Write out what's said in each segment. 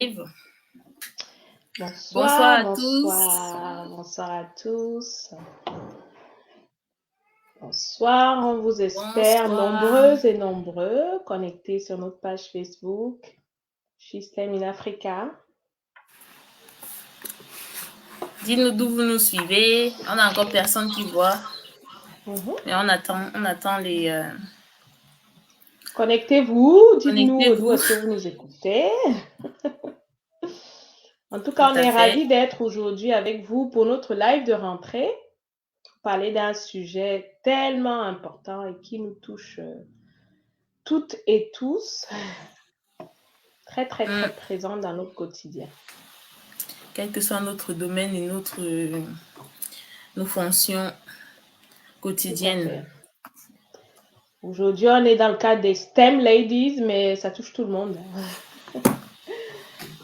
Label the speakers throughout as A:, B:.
A: Bonsoir
B: Bonsoir,
A: à tous.
B: bonsoir à tous. Bonsoir, on vous espère
A: Bonsoir.
B: nombreuses et nombreux connectés sur notre page Facebook, Système in Africa.
A: Dites-nous d'où vous nous suivez. On n'a encore personne qui voit, mais on attend les.
B: Connectez-vous, dites-nous d'où
A: Connectez-vous.
B: est-ce que vous nous écoutez. En tout
A: Tout
B: cas, on
A: à
B: est
A: fait.
B: ravis d'être aujourd'hui avec vous pour notre live de rentrée, parler d'un sujet tellement important et qui nous touche toutes et tous, très, très, très présent dans notre quotidien.
A: Quel que soit notre domaine et nos fonctions
B: Tout à
A: quotidiennes.
B: fait. Aujourd'hui, on est dans le cadre des STEM Ladies, mais ça touche tout le monde.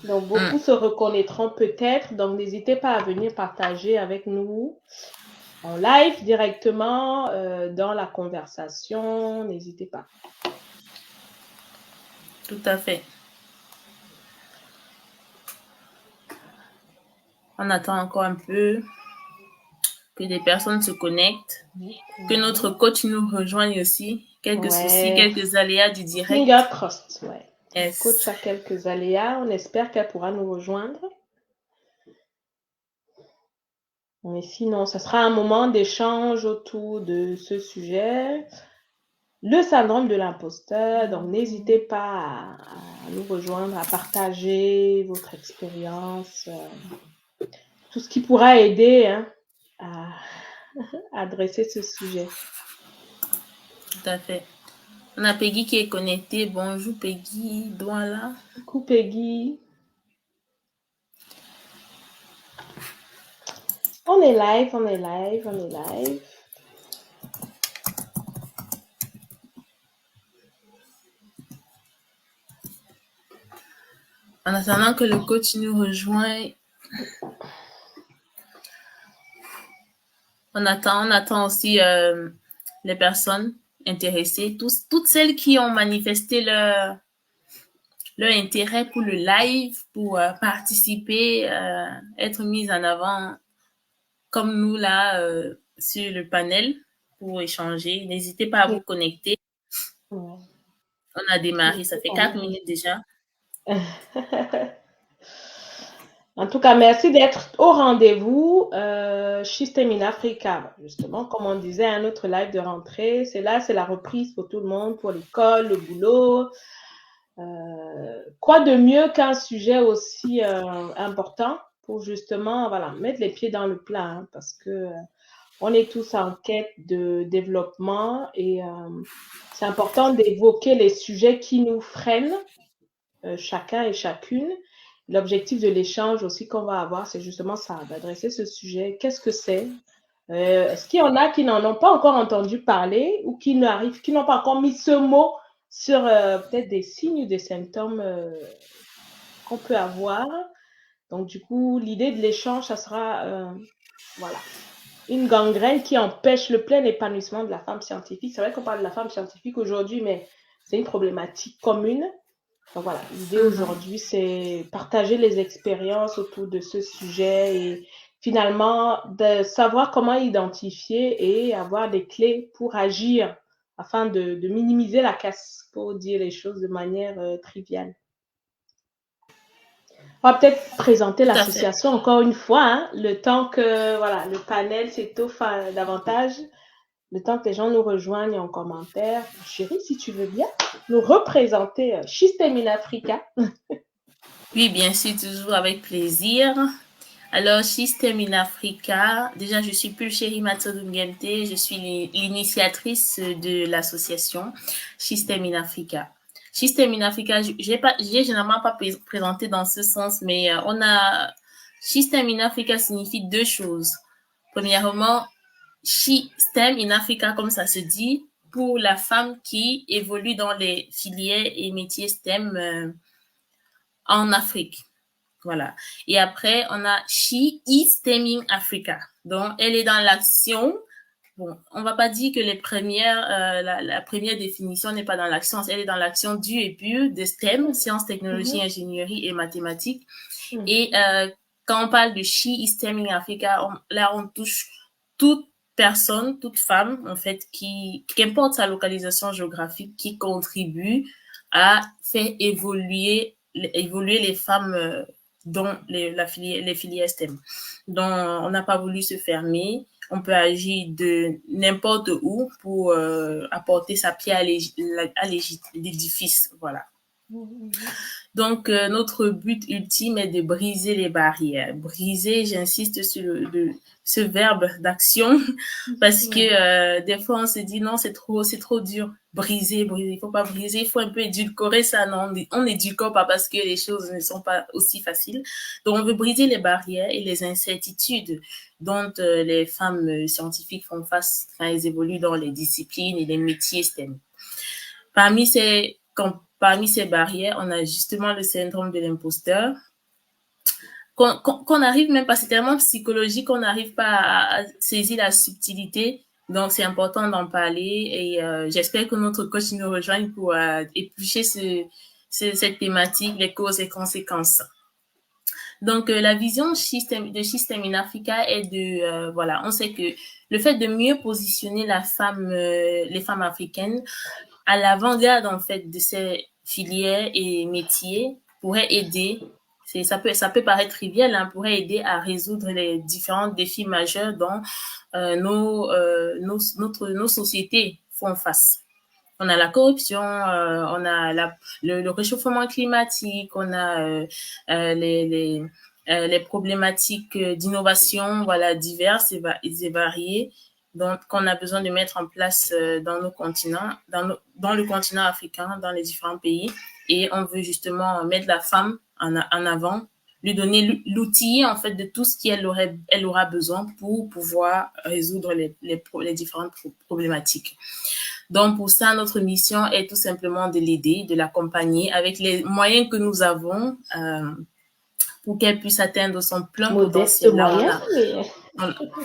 B: Donc, beaucoup se reconnaîtront peut-être. Donc, n'hésitez pas à venir partager avec nous en live directement dans la conversation. N'hésitez pas.
A: Tout à fait. On attend encore un peu que des personnes se connectent, que notre coach nous rejoigne aussi, quelques soucis,
B: Ouais.
A: quelques aléas du
B: Finger
A: direct.
B: crossed, ouais. Notre coach
A: Yes.
B: a quelques aléas. On espère qu'elle pourra nous rejoindre. Mais sinon, ça sera un moment d'échange autour de ce sujet. Le syndrome de l'imposteur, donc n'hésitez pas à nous rejoindre, à partager votre expérience, tout ce qui pourra aider à adresser ce sujet.
A: Tout à fait. On a Peggy qui est connectée. Bonjour Peggy, Douala.
B: Coucou Peggy. On est live, on est live, on est live.
A: En attendant que le coach nous rejoigne, on attend aussi les personnes intéressées, toutes celles qui ont manifesté leur intérêt pour le live, pour participer, être mises en avant comme nous là sur le panel pour échanger. N'hésitez pas à vous connecter.
B: Ouais.
A: On a démarré, ça fait 4 minutes déjà.
B: En tout cas, merci d'être au rendez-vous. Système in Africa, justement, comme on disait, un autre live de rentrée. C'est la reprise pour tout le monde, pour l'école, le boulot. Quoi de mieux qu'un sujet aussi important pour justement voilà, mettre les pieds dans le plat, hein, parce que on est tous en quête de développement et c'est important d'évoquer les sujets qui nous freinent, chacun et chacune. L'objectif de l'échange aussi qu'on va avoir, c'est justement ça, d'adresser ce sujet. Qu'est-ce que c'est? Est-ce qu'il y en a qui n'en ont pas encore entendu parler ou qui n'ont pas encore mis ce mot sur peut-être des signes ou des symptômes qu'on peut avoir? Donc, du coup, l'idée de l'échange, ça sera, voilà, une gangrène qui empêche le plein épanouissement de la femme scientifique. C'est vrai qu'on parle de la femme scientifique aujourd'hui, mais c'est une problématique commune. Donc voilà, l'idée aujourd'hui, c'est partager les expériences autour de ce sujet et finalement de savoir comment identifier et avoir des clés pour agir afin de minimiser la casse, pour dire les choses de manière triviale. On va peut-être présenter
A: Tout à fait.
B: l'association encore une fois, hein, le temps que voilà, le panel s'étoffe davantage, le temps que les gens nous rejoignent en commentaire. Chérie, si tu veux bien nous représenter Système in Africa.
A: Oui, bien sûr, toujours avec plaisir. Alors, Système in Africa, déjà, je suis Pulchérie Matodungente, je suis l'initiatrice de l'association Système in Africa. Système in Africa, j'ai généralement pas présenté dans ce sens, mais Système in Africa signifie deux choses. Premièrement, STEM in Africa, comme ça se dit, pour la femme qui évolue dans les filières et métiers STEM en Afrique. Voilà. Et après, on a She is Stemming Africa. Donc, elle est dans l'action bon, on va pas dire que la première définition n'est pas dans l'action, elle est dans l'action due et pure de STEM, sciences, technologies,
B: Mhm,
A: ingénierie et mathématiques.
B: mhm,
A: Et quand on parle de She is STEM in Africa, là, on touche toute personne, toute femme, en fait, qu'importe sa localisation géographique, qui contribue à faire évoluer les femmes dans les filières STEM. Donc, on n'a pas voulu se fermer. On peut agir de n'importe où pour apporter sa pierre à l'édifice. Voilà.
B: mhm,
A: Donc, notre but ultime est de briser les barrières. Briser, j'insiste sur ce verbe d'action parce que
B: mhm.
A: des fois, on se dit non, c'est trop dur. Briser. Il faut pas briser, il faut un peu édulcorer ça. Non, on n'édulcore pas parce que les choses ne sont pas aussi faciles. Donc, on veut briser les barrières et les incertitudes dont les femmes scientifiques font face quand elles évoluent dans les disciplines et les métiers STEM. Parmi ces barrières, on a justement le syndrome de l'imposteur, qu'on n'arrive même pas, c'est tellement psychologique qu'on n'arrive pas à saisir la subtilité. Donc, c'est important d'en parler et j'espère que notre coach nous rejoigne pour éplucher cette thématique, les causes et conséquences. Donc, la vision de System in Africa est voilà, on sait que le fait de mieux positionner les femmes africaines à l'avant-garde en fait de ces filières et métiers pourrait aider. Ça peut paraître trivial, hein, pourrait aider à résoudre les différents défis majeurs dont nos sociétés font face. On a la corruption, on a le réchauffement climatique, on a les problématiques d'innovation, voilà, diverses et variées, donc qu'on a besoin de mettre en place dans nos continents, dans le continent africain, dans les différents pays. Et on veut justement mettre la femme en avant, lui donner l'outil en fait de tout ce qu'elle aura besoin pour pouvoir résoudre les différentes problématiques. Donc, pour ça, notre mission est tout simplement de l'aider, de l'accompagner avec les moyens que nous avons pour qu'elle puisse atteindre son plein
B: Modeste
A: potentiel. Là,
B: moyen, mais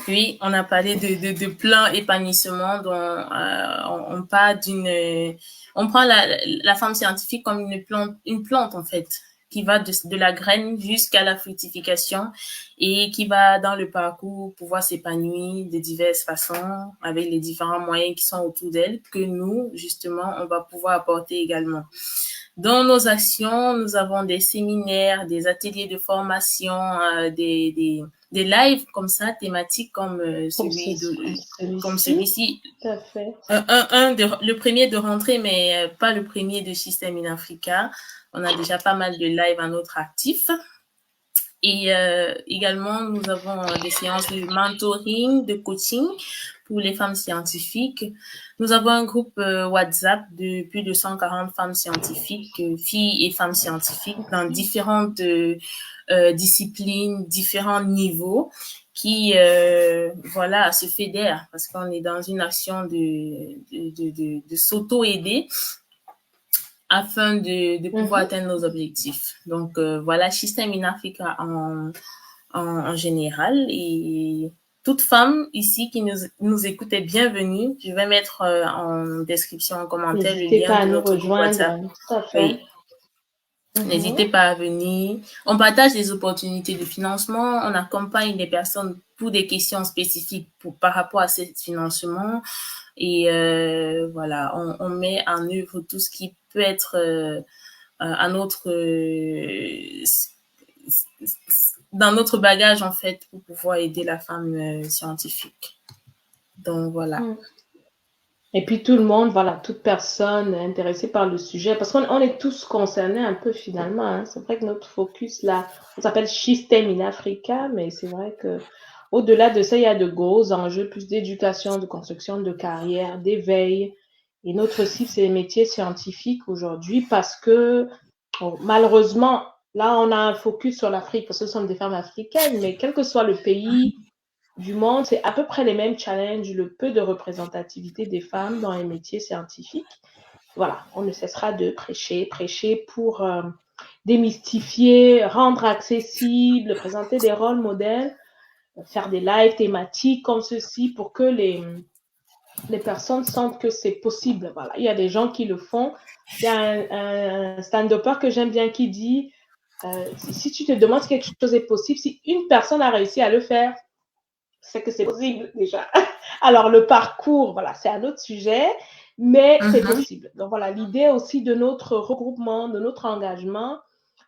A: oui, on a parlé de plein épanouissement dont on part on prend la femme scientifique comme une plante en fait, qui va de la graine jusqu'à la fructification et qui va dans le parcours pouvoir s'épanouir de diverses façons avec les différents moyens qui sont autour d'elle que nous, justement, on va pouvoir apporter également. Dans nos actions, nous avons des séminaires, des ateliers de formation, des lives comme ça, thématiques comme comme
B: celui-ci,
A: celui-ci.
B: tout à fait.
A: Le premier de rentrée, mais pas le premier de System in Africa. On a déjà pas mal de lives à notre actif. Et également, nous avons des séances de mentoring, de coaching pour les femmes scientifiques. Nous avons un groupe WhatsApp de plus de 140 femmes scientifiques, filles et femmes scientifiques dans différentes disciplines, différents niveaux qui voilà se fédèrent parce qu'on est dans une action de s'auto-aider afin de pouvoir
B: Mhm.
A: atteindre nos objectifs. Donc voilà, System in Africa en général. Et toute femme ici qui nous écoute est bienvenue. Je vais mettre en description, en commentaire, le
B: N'hésitez
A: lien
B: pas à
A: de
B: nous
A: notre groupe WhatsApp.
B: rejoindre, tout à fait.
A: Oui,
B: Mhm.
A: n'hésitez pas à venir. On partage des opportunités de financement. On accompagne les personnes pour des questions spécifiques par rapport à ce financement. Et voilà, on met en œuvre tout ce qui peut être à dans notre bagage en fait pour pouvoir aider la femme scientifique. Donc voilà.
B: Mm. Et puis tout le monde, voilà, toute personne intéressée par le sujet, parce qu'on est tous concernés un peu finalement, hein. C'est vrai que notre focus là, on s'appelle System in Africa, mais c'est vrai que au-delà de ça, il y a de gros enjeux, plus d'éducation, de construction de carrière, d'éveil. Et notre cible, c'est les métiers scientifiques aujourd'hui, parce que bon, malheureusement, là, on a un focus sur l'Afrique, parce que ce sont des femmes africaines, mais quel que soit le pays du monde, c'est à peu près les mêmes challenges, le peu de représentativité des femmes dans les métiers scientifiques. Voilà, on ne cessera de prêcher pour démystifier, rendre accessible, présenter des rôles modèles, faire des lives thématiques comme ceci pour que les personnes sentent que c'est possible. Voilà. Il y a des gens qui le font. Il y a un stand-upper que j'aime bien qui dit si tu te demandes si quelque chose est possible, si une personne a réussi à le faire, c'est que c'est possible déjà. Alors, le parcours, voilà, c'est un autre sujet, mais c'est possible. Donc, voilà, l'idée aussi de notre regroupement, de notre engagement,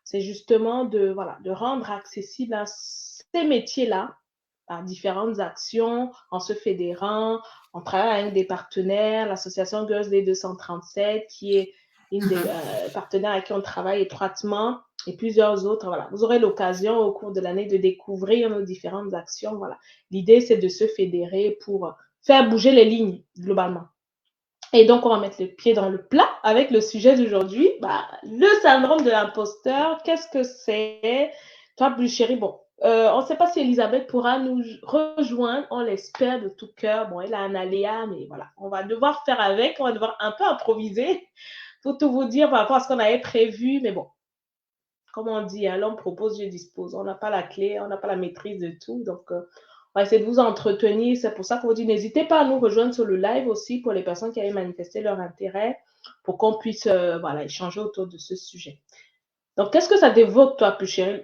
B: c'est justement de rendre accessible à ces métiers-là par différentes actions, en se fédérant, en travaillant avec des partenaires, l'association Girls Day 237, qui est une des partenaires avec qui on travaille étroitement, et plusieurs autres. Voilà. Vous aurez l'occasion au cours de l'année de découvrir nos différentes actions. Voilà. L'idée, c'est de se fédérer pour faire bouger les lignes globalement. Et donc, on va mettre le pied dans le plat avec le sujet d'aujourd'hui. Le syndrome de l'imposteur, qu'est-ce que c'est? Toi, plus chérie, bon, on ne sait pas si Elisabeth pourra nous rejoindre, on l'espère de tout cœur. Bon, elle a un aléa, mais voilà, on va devoir faire avec, on va devoir un peu improviser pour tout vous dire par rapport à ce qu'on avait prévu. Mais bon, comme on dit, hein, l'homme propose, Dieu dispose. On n'a pas la clé, on n'a pas la maîtrise de tout. Donc, on va essayer de vous entretenir. C'est pour ça qu'on vous dit, n'hésitez pas à nous rejoindre sur le live aussi pour les personnes qui avaient manifesté leur intérêt pour qu'on puisse échanger autour de ce sujet. Donc, qu'est-ce que ça t'évoque, toi, plus chérie?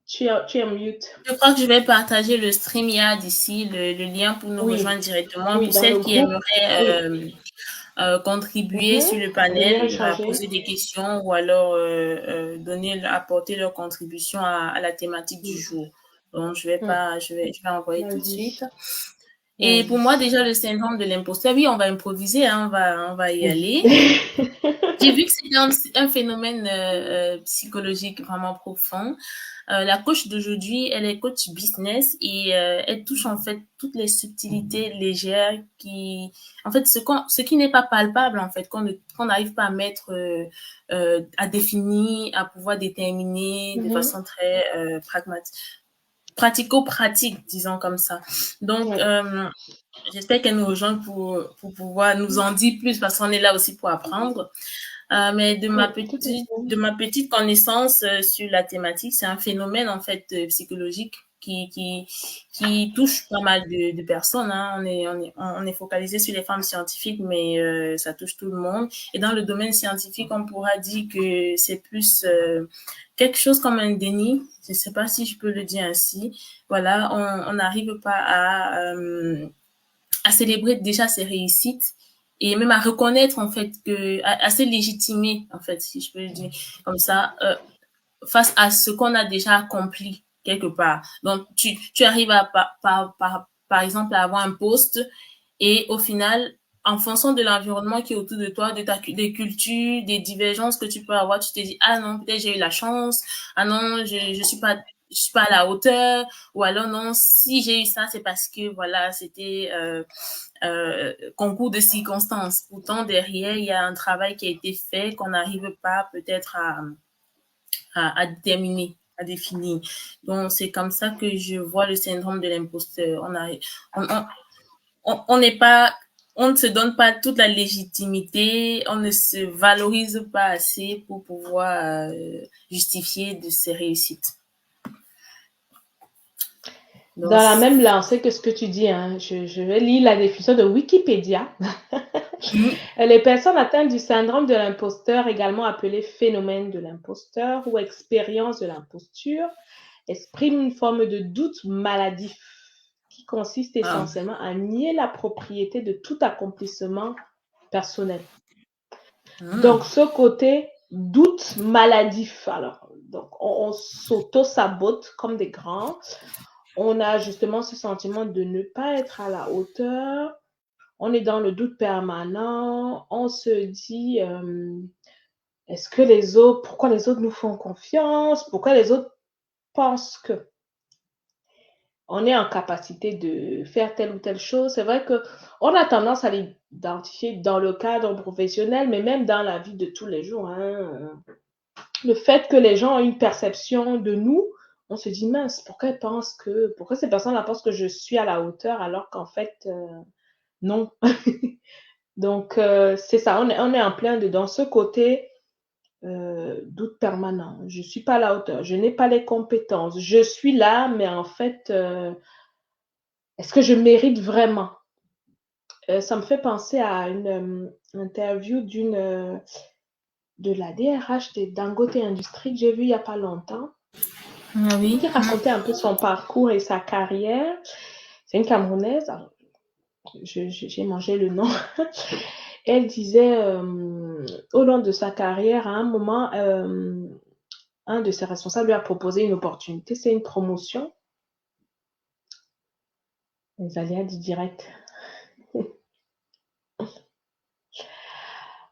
B: Tu es mute.
A: Je crois que je vais partager le StreamYard ici, le lien pour nous rejoindre directement. Pour
B: Dans
A: celles
B: le
A: qui
B: groupe.
A: aimeraient contribuer sur le panel, poser des questions ou alors apporter leur contribution à la thématique du jour. Donc, je vais envoyer tout de suite. Et pour moi, déjà, le syndrome de l'imposteur, oui, on va improviser, hein, on va y aller. J'ai vu que c'est un phénomène psychologique vraiment profond. La coach d'aujourd'hui, elle est coach business et elle touche en fait toutes les subtilités légères en fait, ce qui n'est pas palpable en fait, qu'on n'arrive pas à mettre, à définir, à pouvoir déterminer de façon très pratico-pratique, disons comme ça. Donc, j'espère qu'elle nous rejoint pour pouvoir nous en dire plus parce qu'on est là aussi pour apprendre. Mais de ma petite connaissance sur la thématique, c'est un phénomène en fait psychologique qui touche pas mal de personnes. Hein. On est focalisé sur les femmes scientifiques, mais ça touche tout le monde. Et dans le domaine scientifique, on pourra dire que c'est plus quelque chose comme un déni. Je sais pas si je peux le dire ainsi. Voilà, on n'arrive pas à célébrer déjà ses réussites et même à reconnaître en fait à se légitimer en fait si je peux le dire comme ça face à ce qu'on a déjà accompli quelque part. Donc tu arrives à par exemple à avoir un poste et au final en fonction de l'environnement qui est autour de toi, des cultures, des divergences que tu peux avoir, tu te dis ah non peut-être j'ai eu la chance, ah non je suis pas à la hauteur, ou alors non si j'ai eu ça c'est parce que voilà c'était concours de circonstances. Pourtant derrière il y a un travail qui a été fait qu'on n'arrive pas peut-être à déterminer, à définir. Donc, c'est comme ça que je vois le syndrome de l'imposteur. On n'est pas, on ne se donne pas toute la légitimité, on ne se valorise pas assez pour pouvoir justifier de ses réussites.
B: Donc, dans la même lancée que ce que tu dis, hein, je vais lire la définition de Wikipédia. Les personnes atteintes du syndrome de l'imposteur, également appelé phénomène de l'imposteur ou expérience de l'imposture, expriment une forme de doute maladif qui consiste essentiellement à nier la propriété de tout accomplissement personnel. Donc, ce côté doute maladif, alors, donc on s'auto-sabote comme des grands. On a justement ce sentiment de ne pas être à la hauteur. On est dans le doute permanent. On se dit, est-ce que pourquoi les autres nous font confiance? Pourquoi les autres pensent que on est en capacité de faire telle ou telle chose? C'est vrai qu'on a tendance à l'identifier dans le cadre professionnel, mais même dans la vie de tous les jours. Hein. Le fait que les gens ont une perception de nous, on se dit, mince, pourquoi ces personnes-là pensent que je suis à la hauteur alors qu'en fait, non. Donc, c'est ça, on est en plein dedans. Ce côté doute permanent. Je ne suis pas à la hauteur, je n'ai pas les compétences. Je suis là, mais en fait, est-ce que je mérite vraiment? ça me fait penser à une interview de la DRH de Dangote Industries que j'ai vue il n'y a pas longtemps,
A: Ah oui.
B: qui racontait un peu son parcours et sa carrière. C'est une Camerounaise, alors, j'ai mangé le nom. Elle disait, au long de sa carrière, à un moment, un de ses responsables lui a proposé une opportunité, c'est une promotion. Les aléas du direct.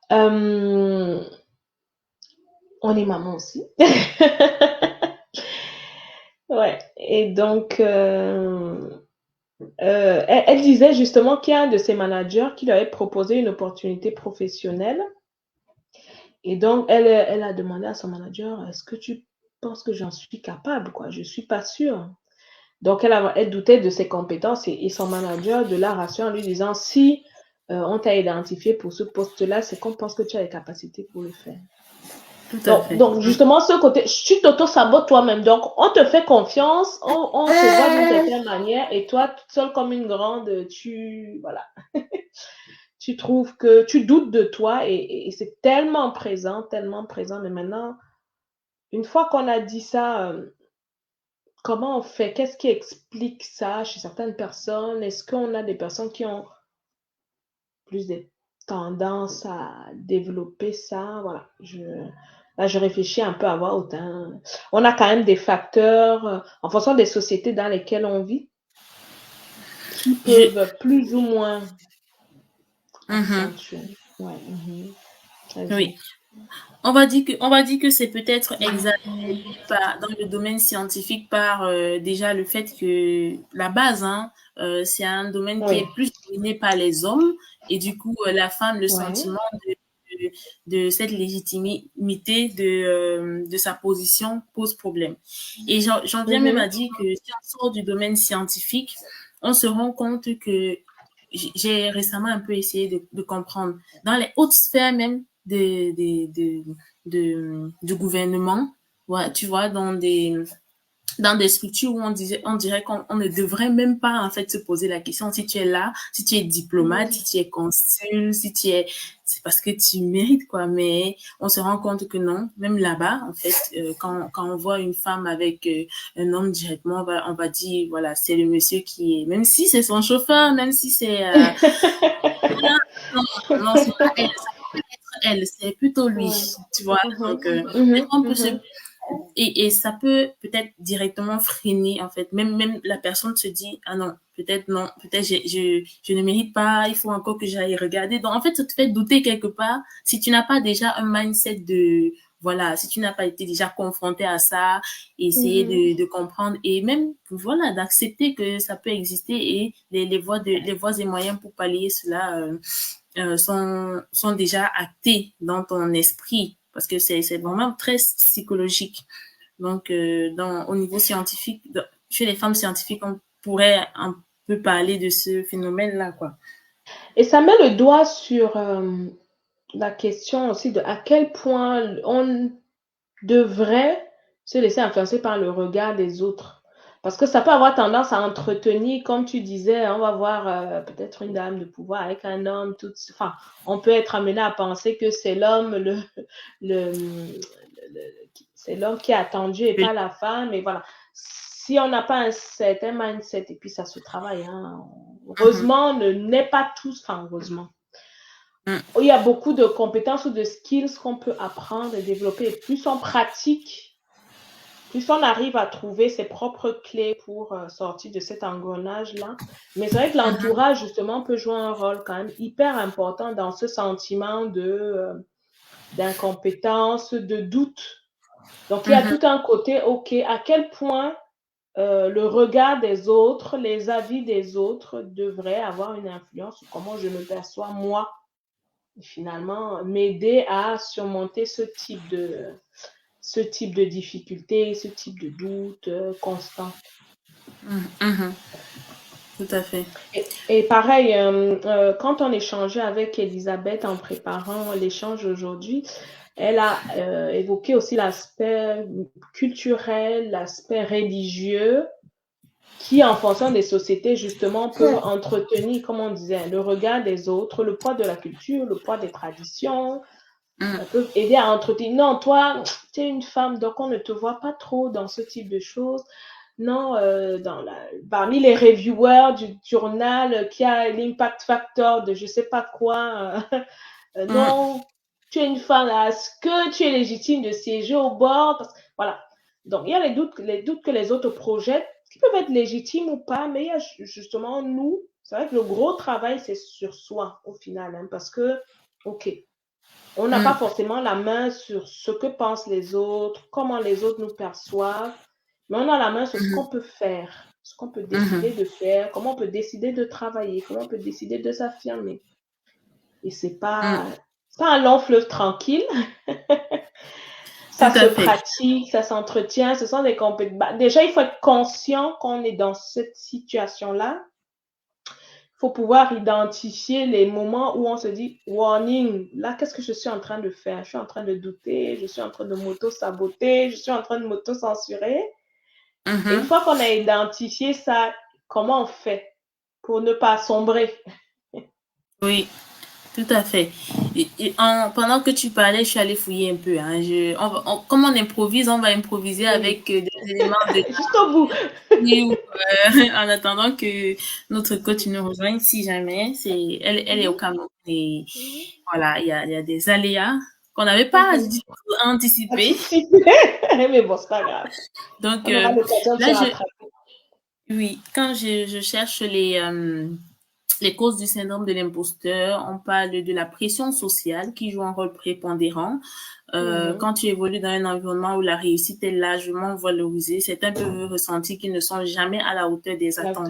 B: On est maman aussi. Ouais. Et donc, elle disait justement qu'il y a un de ses managers qui lui avait proposé une opportunité professionnelle. Et donc, elle a demandé à son manager, est-ce que tu penses que j'en suis capable, quoi? Je suis pas sûre. Donc, elle doutait de ses compétences et son manager de la rassure en lui disant, si on t'a identifié pour ce poste-là, c'est qu'on pense que tu as les capacités pour le faire.
A: Tout à fait.
B: Donc justement, ce côté, tu t'auto-sabotes toi-même. Donc, on te fait confiance, on te voit d'une certaine manière, et toi, toute seule comme une grande, voilà, tu trouves que tu doutes de toi, et c'est tellement présent, mais maintenant, une fois qu'on a dit ça, comment on fait? Qu'est-ce qui explique ça chez certaines personnes? Est-ce qu'on a des personnes qui ont plus de tendance à développer ça? Voilà, là, je réfléchis un peu à voir autant. On a quand même des facteurs, en fonction des sociétés dans lesquelles on vit, qui
A: Je,
B: peuvent plus ou moins
A: Mhm.
B: accentuer. Ouais, vas-y.
A: Oui. On va dire que c'est peut-être examiné dans le domaine scientifique par déjà le fait que la base, hein, c'est un domaine qui
B: Oui,
A: est plus dominé par les hommes et du coup la femme, le
B: ouais.
A: sentiment de, de cette légitimité de sa position pose problème. Et j'en viens même à dire que si on sort du domaine scientifique, on se rend compte que j'ai récemment un peu essayé de comprendre dans les hautes sphères même du gouvernement, ouais, tu vois, dans des structures où on dirait qu'on ne devrait même pas en fait se poser la question si tu es là, si tu es diplomate, si tu es consul, si tu es, c'est parce que tu mérites quoi. Mais on se rend compte que non, même là-bas en fait, quand on voit une femme avec un homme directement, on va dire voilà c'est le monsieur qui est, même si c'est son chauffeur, même si c'est non, non, c'est pas elle, ça peut être elle, c'est plutôt
B: Ouais.
A: lui, tu vois. Donc, des fois, on peut se et ça peut peut-être directement freiner en fait même la personne se dit ah non peut-être non peut-être je ne mérite pas, il faut encore que j'aille regarder, donc en fait ça te fait douter quelque part si tu n'as pas déjà un mindset de voilà, si tu n'as pas été déjà confronté à ça, essayer de comprendre et même voilà d'accepter que ça peut exister et les voies et moyens pour pallier cela sont déjà actés dans ton esprit parce que c'est vraiment très psychologique. Donc, au niveau scientifique, chez les femmes scientifiques, on pourrait un peu parler de ce phénomène-là, quoi.
B: Et ça met le doigt sur la question aussi de à quel point on devrait se laisser influencer par le regard des autres. Parce que ça peut avoir tendance à entretenir, comme tu disais, on va voir peut-être une dame de pouvoir avec un homme, enfin, on peut être amené à penser que c'est l'homme, c'est l'homme qui est attendu et pas la femme. Et voilà. Si on n'a pas un certain mindset, et puis ça se travaille, hein, heureusement, ne n'est pas tous, enfin, heureusement. Il y a beaucoup de compétences ou de skills qu'on peut apprendre et développer. Et plus on pratique, plus on arrive à trouver ses propres clés pour sortir de cet engrenage-là. Mais c'est vrai que l'entourage, justement, peut jouer un rôle quand même hyper important dans ce sentiment d'incompétence, de doute. Donc, il y a tout un côté, OK, à quel point le regard des autres, les avis des autres devraient avoir une influence sur comment je me perçois moi. Et finalement, m'aider à surmonter ce type de difficulté, ce type de doute constant.
A: Tout à fait.
B: Et pareil, quand on échangeait avec Elisabeth en préparant l'échange aujourd'hui, elle a évoqué aussi l'aspect culturel, l'aspect religieux qui, en fonction des sociétés, justement, peut entretenir, comme on disait, le regard des autres, le poids de la culture, le poids des traditions, peuvent aider à entretenir. Non, toi, tu es une femme, donc on ne te voit pas trop dans ce type de choses. Non, parmi les reviewers du journal qui a l'impact factor de je sais pas quoi, non, tu es une femme, est-ce que tu es légitime de siéger au bord? Parce que, voilà. Donc, il y a les doutes que les autres projettent, qui peuvent être légitimes ou pas, mais il y a justement nous. C'est vrai que le gros travail, c'est sur soi, au final, hein, parce que, OK, on n'a pas forcément la main sur ce que pensent les autres, comment les autres nous perçoivent, mais on a la main sur ce qu'on peut faire, ce qu'on peut décider de faire, comment on peut décider de travailler, comment on peut décider de s'affirmer. Et c'est pas un long fleuve tranquille. Ça se pratique, ça s'entretient, ce sont des compétences. Déjà, il faut être conscient qu'on est dans cette situation-là. Il faut pouvoir identifier les moments où on se dit warning, là, qu'est-ce que je suis en train de faire? Je suis en train de douter, je suis en train de m'auto-saboter, je suis en train de m'auto-censurer. Et une fois qu'on a identifié ça, comment on fait pour ne pas sombrer?
A: Oui, tout à fait. Pendant que tu parlais, je suis allée fouiller un peu. Hein. Comme on improvise, on va improviser avec des éléments de
B: juste au bout.
A: en attendant que notre coach nous rejoigne, si jamais. Elle est au Cameroun et voilà, il y a des aléas qu'on n'avait pas du tout anticipés.
B: Mais bon, c'est pas grave.
A: Donc,
B: on aura l'occasion de se rattraper.
A: Oui, quand je cherche les causes du syndrome de l'imposteur, on parle de la pression sociale qui joue un rôle prépondérant. Quand tu évolues dans un environnement où la réussite est largement valorisée, certains peuvent ressentir qu'ils ne sont jamais à la hauteur des attentes.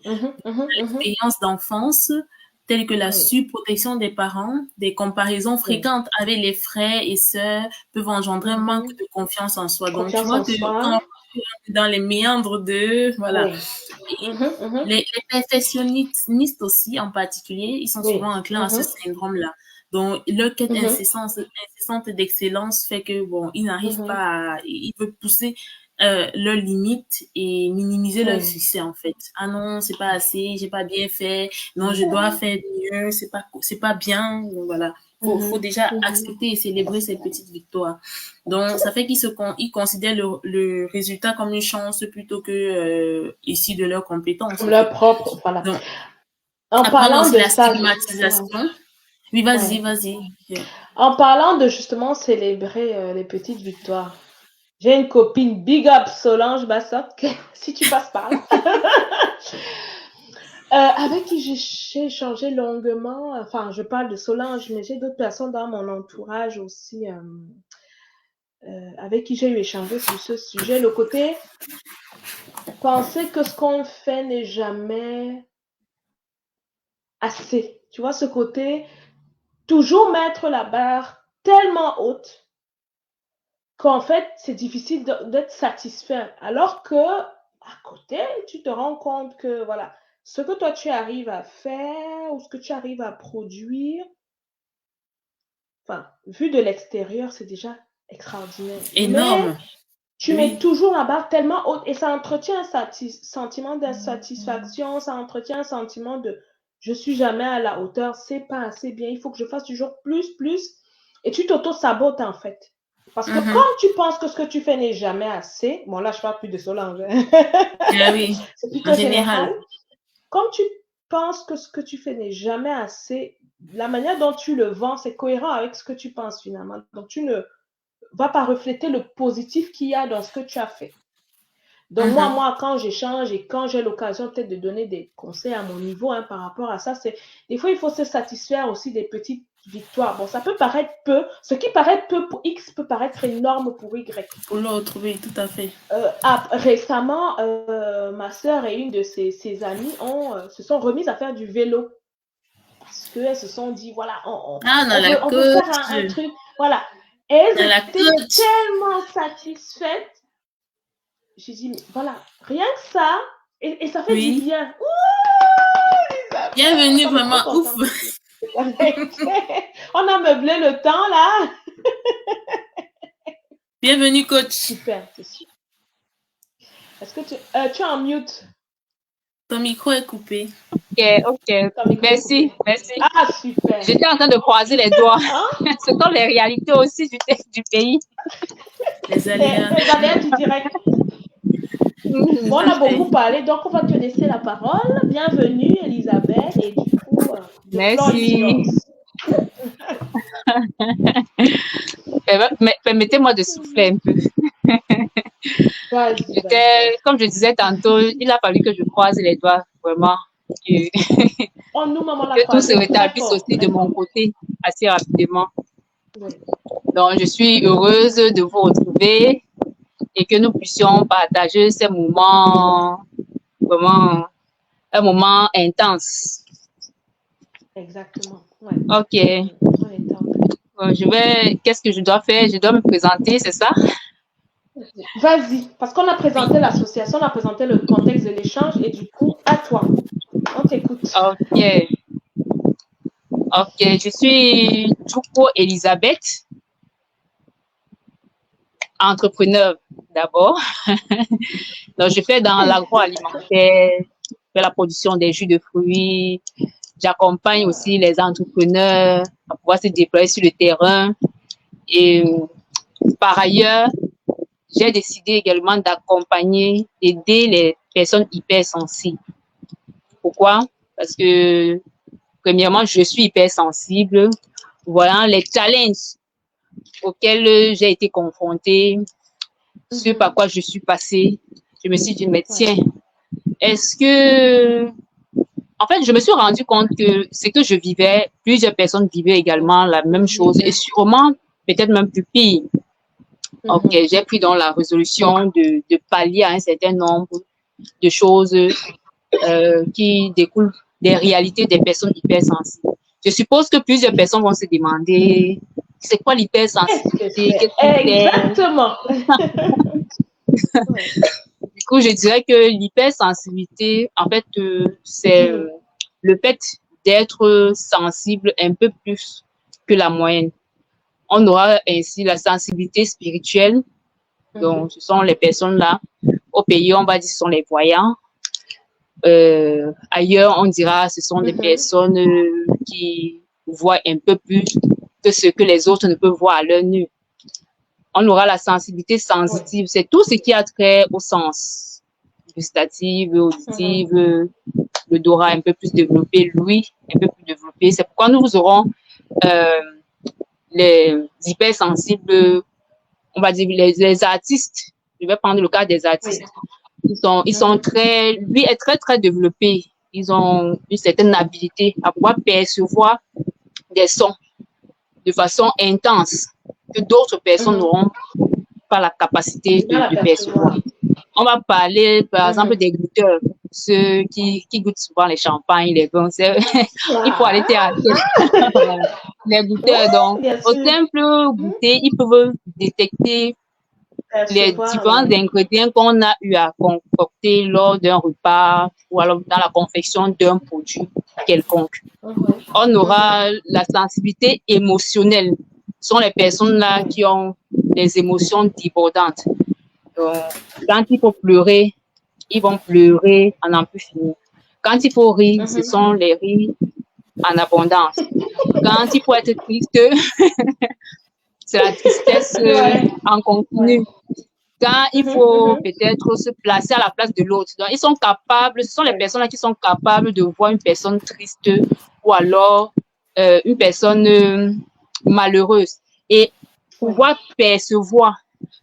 A: L'expérience d'enfance, telle que la surprotection des parents, des comparaisons fréquentes avec les frères et sœurs peuvent engendrer un manque de confiance en soi. Donc, tu vois que quand on est dans les méandres de... Voilà. Les perfectionnistes aussi, en particulier, ils sont souvent enclins à ce syndrome-là. Donc, leur quête incessante d'excellence fait que, bon, ils n'arrivent pas à... Ils veulent pousser leurs limites et minimiser leur succès, en fait. Ah non, c'est pas assez, j'ai pas bien fait. Non, je dois faire mieux, c'est pas bien. Donc, voilà. Faut déjà accepter et célébrer ces petites victoires. Donc, ça fait ils considèrent le résultat comme une chance plutôt que ici de leurs compétences.
B: Leur propre, voilà.
A: Donc,
B: en parlant de
A: la
B: ça,
A: stigmatisation. Oui, vas-y.
B: En parlant de justement célébrer les petites victoires, j'ai une copine, big up Solange Bassot, si tu passes par là. Avec qui j'ai échangé longuement, enfin je parle de Solange, mais j'ai d'autres personnes dans mon entourage aussi avec qui j'ai eu échangé sur ce sujet. Le côté penser que ce qu'on fait n'est jamais assez. Tu vois, ce côté toujours mettre la barre tellement haute qu'en fait, c'est difficile d'être satisfait. Alors que, à côté, tu te rends compte que, voilà, ce que toi, tu arrives à faire ou ce que tu arrives à produire, enfin, vu de l'extérieur, c'est déjà extraordinaire.
A: Énorme.
B: Mais tu mets toujours la barre tellement haute et ça entretient un sentiment d'insatisfaction, ça entretient un sentiment de je suis jamais à la hauteur, c'est pas assez bien, il faut que je fasse toujours plus, et tu t'auto-sabotes en fait. Parce que quand tu penses que ce que tu fais n'est jamais assez, bon là je parle plus de Solange,
A: oui,
B: c'est plutôt général. Quand tu penses que ce que tu fais n'est jamais assez, la manière dont tu le vends, c'est cohérent avec ce que tu penses finalement. Donc tu ne vas pas refléter le positif qu'il y a dans ce que tu as fait. Donc moi, quand j'échange et quand j'ai l'occasion peut-être de donner des conseils à mon niveau par rapport à ça, c'est des fois il faut se satisfaire aussi des petites victoires. Bon, ça peut paraître peu, ce qui paraît peu pour X peut paraître énorme pour Y.
A: Pour l'autre, oui, tout à fait.
B: Récemment, ma sœur et une de ses amies se sont remises à faire du vélo. Parce qu'elles se sont dit, voilà, on veut faire un truc. Voilà. Et elles étaient tellement satisfaites. J'ai dit, mais voilà, rien que ça, et ça fait du bien. Ouh,
A: bienvenue, vraiment, ouf.
B: On a meublé le temps, là.
A: Bienvenue, coach.
B: Super, c'est super. Est-ce que tu es en mute?
A: Ton micro est coupé.
C: Ok. Merci.
B: Ah, super.
C: J'étais en train de croiser les doigts.
B: Hein?
C: Ce sont les réalités aussi du pays.
A: Les aléas.
B: Les aléas du direct. Bon, on a beaucoup parlé, donc on va te laisser la parole. Bienvenue, Elisabeth, et du coup,
C: merci. Permettez-moi de souffler un peu. Comme je disais tantôt, il a fallu que je croise les doigts, vraiment. Que tout se rétablisse aussi de mon côté assez rapidement. Oui. Donc, je suis heureuse de vous retrouver et que nous puissions partager ces moments, vraiment un moment intense.
B: Exactement. Ouais.
C: Ok. Qu'est-ce que je dois faire? Je dois me présenter, c'est ça?
B: Vas-y, parce qu'on a présenté l'association, on a présenté le contexte de l'échange et du coup, à toi. On t'écoute.
C: Ok, je suis Djouko Elisabeth, entrepreneur d'abord. Donc, je fais dans l'agroalimentaire, je fais la production des jus de fruits. J'accompagne aussi les entrepreneurs à pouvoir se déployer sur le terrain. Et par ailleurs, j'ai décidé également d'aider les personnes hypersensibles. Pourquoi? Parce que, premièrement, je suis hypersensible. Voyant les challenges auxquels j'ai été confrontée, ce par quoi je suis passée, je me suis dit, mais tiens, est-ce que... En fait, je me suis rendu compte que ce que je vivais, plusieurs personnes vivaient également la même chose et sûrement peut-être même plus pire. Ok, j'ai pris donc la résolution de pallier à un certain nombre de choses qui découlent des réalités des personnes hypersensibles. Je suppose que plusieurs personnes vont se demander c'est quoi l'hypersensibilité?
B: Exactement.
C: Du coup, je dirais que l'hypersensibilité, en fait, c'est le fait d'être sensible un peu plus que la moyenne. On aura ainsi la sensibilité spirituelle. Donc, ce sont les personnes là. Au pays, on va dire ce sont les voyants. Ailleurs, on dira ce sont des personnes qui voient un peu plus que ce que les autres ne peuvent voir à l'œil nu. On aura la sensibilité sensitive. C'est tout ce qui a trait au sens. Gustative, auditive, l'odorat un peu plus développé, l'ouïe un peu plus développé. C'est pourquoi nous aurons les hypersensibles, on va dire les artistes. Je vais prendre le cas des artistes. Ils sont lui est très développé. Ils ont une certaine habilité à pouvoir percevoir des sons de façon intense que d'autres personnes n'auront pas la capacité de percevoir. On va parler, par exemple, des goûteurs, ceux qui goûtent souvent les champagnes, les vins. Il faut aller théâtre. Les goûteurs, donc, au simple goûter, ils peuvent détecter les différents ingrédients qu'on a eu à concocter lors d'un repas ou alors dans la confection d'un produit quelconque. On aura la sensibilité émotionnelle. Ce sont les personnes-là qui ont des émotions débordantes. Donc, quand il faut pleurer, ils vont pleurer à n'en plus finir. Quand il faut rire, ce sont les rires en abondance. Quand il faut être triste, c'est la tristesse en continu. Quand il faut peut-être se placer à la place de l'autre. Donc, ils sont capables, ce sont les personnes qui sont capables de voir une personne triste ou alors une personne malheureuse et pouvoir percevoir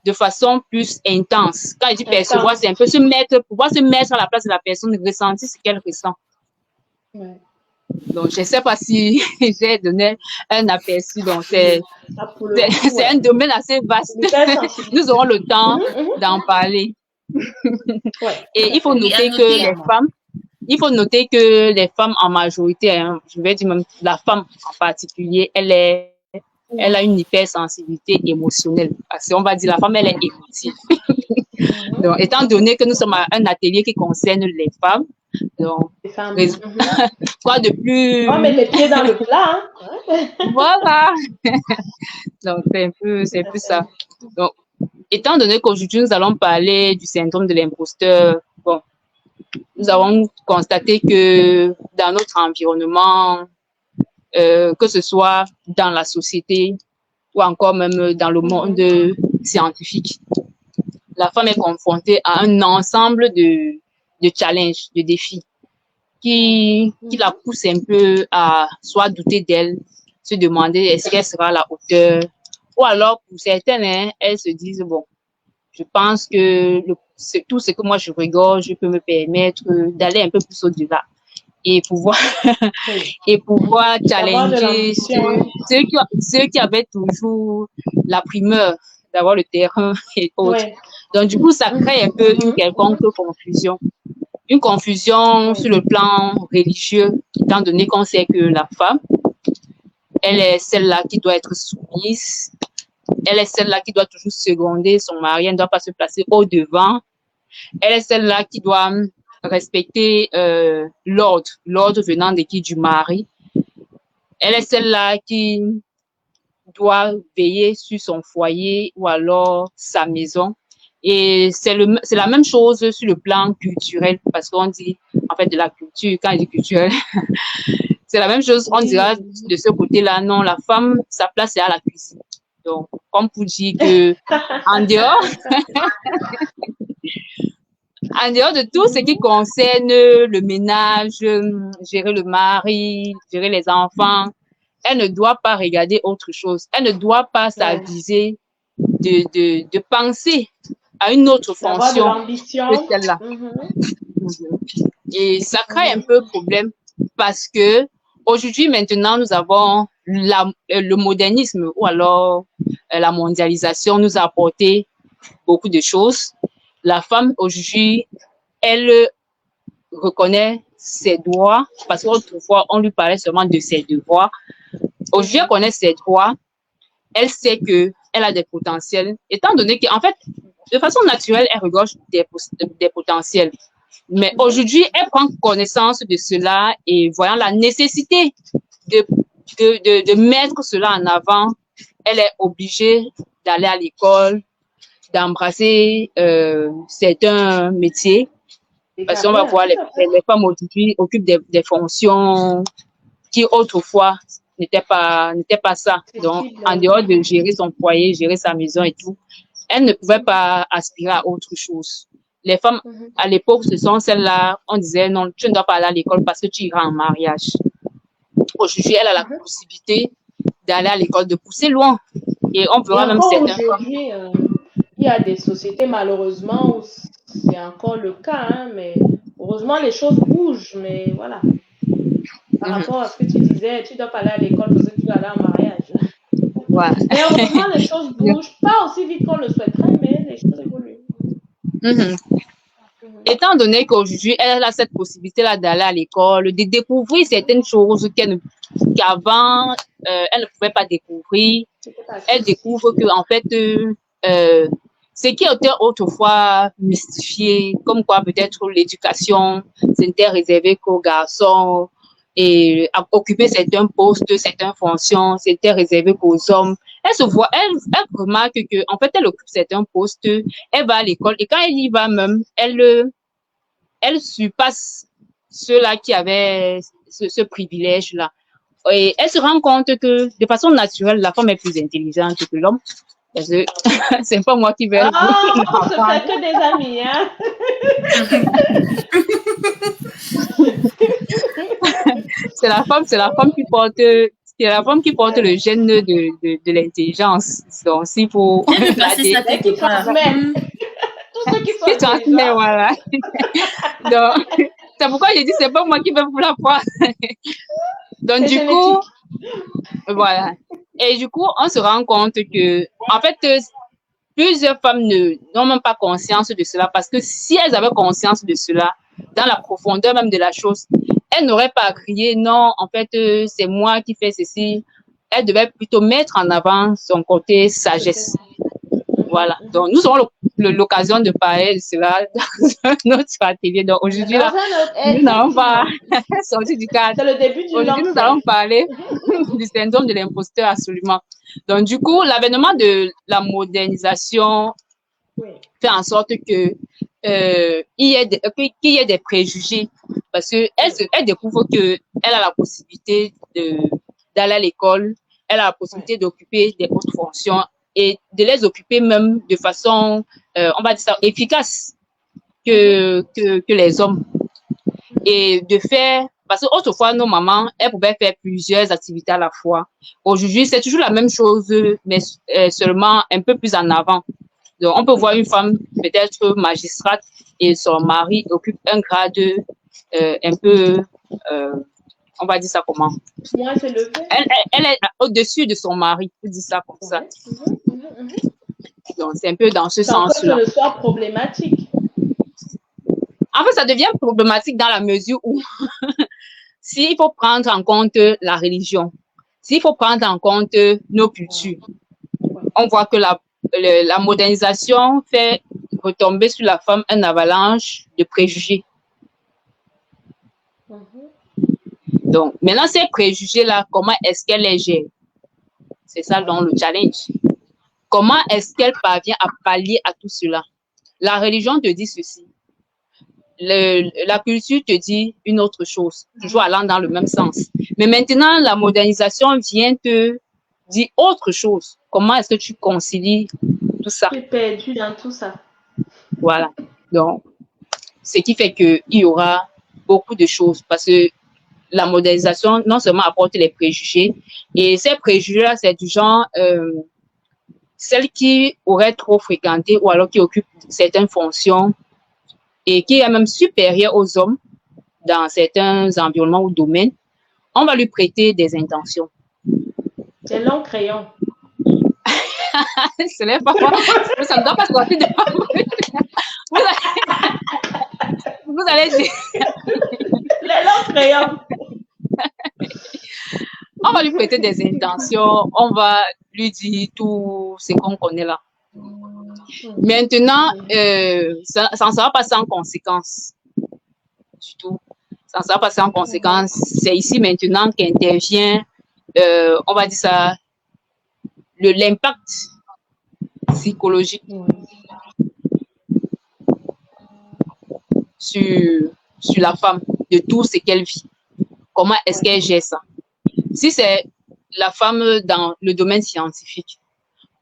C: de façon plus intense. Quand je dis percevoir, c'est un peu pouvoir se mettre à la place de la personne, ressentir ce qu'elle ressent. Ouais. Donc, je ne sais pas si j'ai donné un aperçu. Donc, c'est un domaine assez vaste. Nous aurons le temps d'en parler. Et il faut noter que les femmes en majorité, hein, je vais dire même la femme en particulier, elle a une hypersensibilité émotionnelle. Parce qu'on va dire la femme, elle est émotive. Donc, étant donné que nous sommes à un atelier qui concerne les femmes, donc, quoi de plus...
B: On met les pieds dans le plat. Hein?
C: Voilà. Donc, c'est un peu ça. Donc, étant donné qu'aujourd'hui, nous allons parler du syndrome de l'imposteur, bon, nous avons constaté que dans notre environnement, que ce soit dans la société ou encore même dans le monde scientifique, la femme est confrontée à un ensemble de challenges, de défis qui la poussent un peu à soit douter d'elle, se demander est-ce qu'elle sera à la hauteur, ou alors pour certaines, hein, elles se disent bon, je pense que c'est tout ce que moi je regorge, je peux me permettre d'aller un peu plus au-delà et pouvoir et pouvoir challenger ceux qui avaient toujours la primeur d'avoir le terrain et autres. Donc du coup, ça crée un peu une quelconque confusion. Une confusion sur le plan religieux, étant donné qu'on sait que la femme, elle est celle-là qui doit être soumise, elle est celle-là qui doit toujours seconder son mari, elle ne doit pas se placer au-devant, elle est celle-là qui doit respecter l'ordre venant de qui? Du mari. Elle est celle-là qui doit veiller sur son foyer ou alors sa maison. Et c'est la même chose sur le plan culturel, parce qu'on dit, en fait, de la culture, quand on dit culturel, c'est la même chose, on dira de ce côté-là, non, la femme, sa place est à la cuisine. Donc, comme pour dire que, en dehors de tout ce qui concerne le ménage, gérer le mari, gérer les enfants, elle ne doit pas regarder autre chose. Elle ne doit pas s'aviser de penser à une autre fonction que celle-là. Et ça crée un peu problème parce que aujourd'hui, maintenant, nous avons le modernisme ou alors la mondialisation nous a apporté beaucoup de choses. La femme, aujourd'hui, elle reconnaît ses droits parce qu'autrefois, on lui parlait seulement de ses devoirs. Aujourd'hui, elle connaît ses droits. Elle sait qu'elle a des potentiels. Étant donné qu'en fait, de façon naturelle, elle regorge des potentiels. Mais aujourd'hui, elle prend connaissance de cela et voyant la nécessité de mettre cela en avant, elle est obligée d'aller à l'école, d'embrasser certains métiers. Parce qu'on va voir les femmes aujourd'hui occupent des fonctions qui autrefois n'étaient pas ça. Donc, en dehors de gérer son foyer, gérer sa maison et tout, elle ne pouvait pas aspirer à autre chose. Les femmes, à l'époque, ce sont celles-là, on disait non, tu ne dois pas aller à l'école parce que tu iras en mariage. Aujourd'hui, elle a la possibilité d'aller à l'école, de pousser loin. Et on verra même certains femmes.
B: Il y a des sociétés, malheureusement, où c'est encore le cas, hein, mais heureusement, les choses bougent, mais voilà. Par rapport à ce que tu disais, tu ne dois pas aller à l'école parce que tu vas aller en mariage.
C: Ouais.
B: Mais heureusement, les choses bougent, pas aussi vite qu'on le souhaiterait, mais les choses évoluent.
C: Étant donné qu'aujourd'hui, elle a cette possibilité-là d'aller à l'école, de découvrir certaines choses qu'avant, elle ne pouvait pas découvrir. Elle découvre que, en fait, ce qui était autrefois mystifié, comme quoi peut-être l'éducation, c'était réservé qu'aux garçons et à occuper certains postes, certaines fonctions, c'était réservé qu'aux hommes. Elle se voit, elle remarque que, en fait, elle occupe certains postes, elle va à l'école et quand elle y va même, elle surpasse ceux-là qui avaient ce privilège-là. Et elle se rend compte que, de façon naturelle, la femme est plus intelligente que l'homme. C'est pas moi qui vais.
B: Oh, ce n'est que des amis, hein.
C: C'est la femme qui porte le gène de l'intelligence. Donc, s'il faut.
B: Qui transmet,
C: voilà. Donc, c'est pourquoi j'ai dit, c'est pas moi qui vais vous la prendre. Donc, du coup, voilà. Et du coup, on se rend compte que, en fait, plusieurs femmes n'ont même pas conscience de cela parce que si elles avaient conscience de cela, dans la profondeur même de la chose, elles n'auraient pas à crier, non, en fait, c'est moi qui fais ceci. Elles devaient plutôt mettre en avant son côté sagesse. Voilà. Donc, nous aurons l'occasion de parler de cela dans notre atelier. Donc, aujourd'hui, là, nous n'allons pas sortir du cadre.
B: C'est le début du
C: Aujourd'hui, nous allons parler du syndrome de l'imposteur, absolument. Donc, du coup, l'avènement de la modernisation
B: Oui.
C: fait en sorte que qu'il y ait des préjugés parce que elle découvre que elle a la possibilité d'aller à l'école, elle a la possibilité d'occuper des hautes fonctions et de les occuper même de façon, on va dire ça, efficace que les hommes. Et de faire, parce que autrefois, nos mamans, elles pouvaient faire plusieurs activités à la fois. Aujourd'hui, c'est toujours la même chose, mais seulement un peu plus en avant. Donc, on peut voir une femme peut-être magistrate et son mari occupe un grade un peu, on va dire ça comment?
B: Moins élevé.
C: Elle est au-dessus de son mari, on dit ça comme ça. Donc, c'est un peu dans ce sens-là.
B: Que ce soit problématique.
C: En fait, ça devient problématique dans la mesure où s'il faut prendre en compte la religion, s'il faut prendre en compte nos cultures, on voit que la modernisation fait retomber sur la femme un avalanche de préjugés. Donc, maintenant, ces préjugés-là, comment est-ce qu'elle les gère? C'est ça donc le challenge. Comment est-ce qu'elle parvient à pallier à tout cela? La religion te dit ceci. La culture te dit une autre chose, toujours allant dans le même sens. Mais maintenant, la modernisation vient te dire autre chose. Comment est-ce que tu concilies tout ça?
B: Tu es perdu dans tout ça.
C: Voilà. Donc, ce qui fait qu'il y aura beaucoup de choses parce que la modernisation, non seulement apporte les préjugés, et ces préjugés-là, c'est du genre celles qui auraient trop fréquenté ou alors qui occupent certaines fonctions et qui est même supérieure aux hommes dans certains environnements ou domaines, on va lui prêter des intentions.
B: Des longs crayons.
C: Ce n'est pas moi. Ça ne doit pas sortir de moi. Vous allez dire.
B: Les longs crayons.
C: On va lui prêter des intentions, on va lui dire tout ce qu'on connaît là. Maintenant, ça ne sera pas sans conséquence du tout. Ça ne sera pas sans conséquence. C'est ici maintenant qu'intervient, on va dire ça, l'impact psychologique sur la femme, de tout ce qu'elle vit. Comment est-ce qu'elle gère ça? Si c'est la femme dans le domaine scientifique,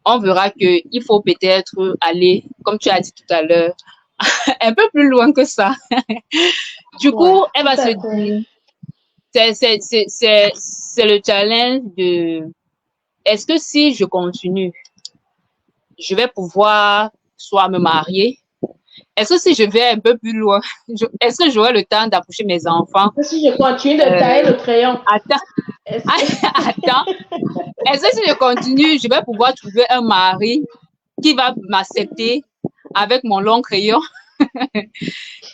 C: on verra qu'il faut peut-être aller, comme tu as dit tout à l'heure, un peu plus loin que ça. Du coup, elle va se dire, c'est le challenge de, est-ce que si je continue, je vais pouvoir soit me marier? Est-ce que si je vais un peu plus loin, est-ce que j'aurai le temps d'accoucher mes enfants?
B: Si je continue de tailler le crayon.
C: Attends. Est-ce que si je continue, je vais pouvoir trouver un mari qui va m'accepter avec mon long crayon,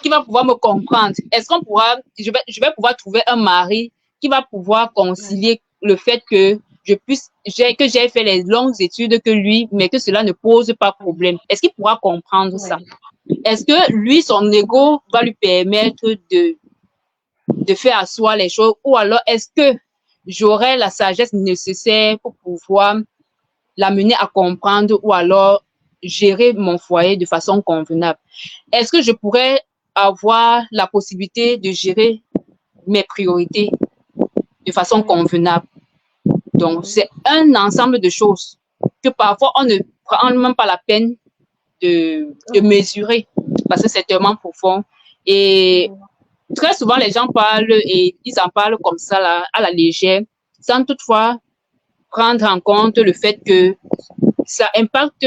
C: qui va pouvoir me comprendre? Est-ce qu'on pourra, je vais pouvoir trouver un mari qui va pouvoir concilier le fait que j'ai fait les longues études que lui, mais que cela ne pose pas problème. Est-ce qu'il pourra comprendre ça? Est-ce que lui, son ego va lui permettre de faire asseoir les choses, ou alors est-ce que j'aurai la sagesse nécessaire pour pouvoir l'amener à comprendre ou alors gérer mon foyer de façon convenable? Est-ce que je pourrais avoir la possibilité de gérer mes priorités de façon convenable? Donc, c'est un ensemble de choses que parfois on ne prend même pas la peine de mesurer parce que c'est tellement profond. Et très souvent, les gens parlent et ils en parlent comme ça là, à la légère, sans toutefois prendre en compte le fait que ça impacte,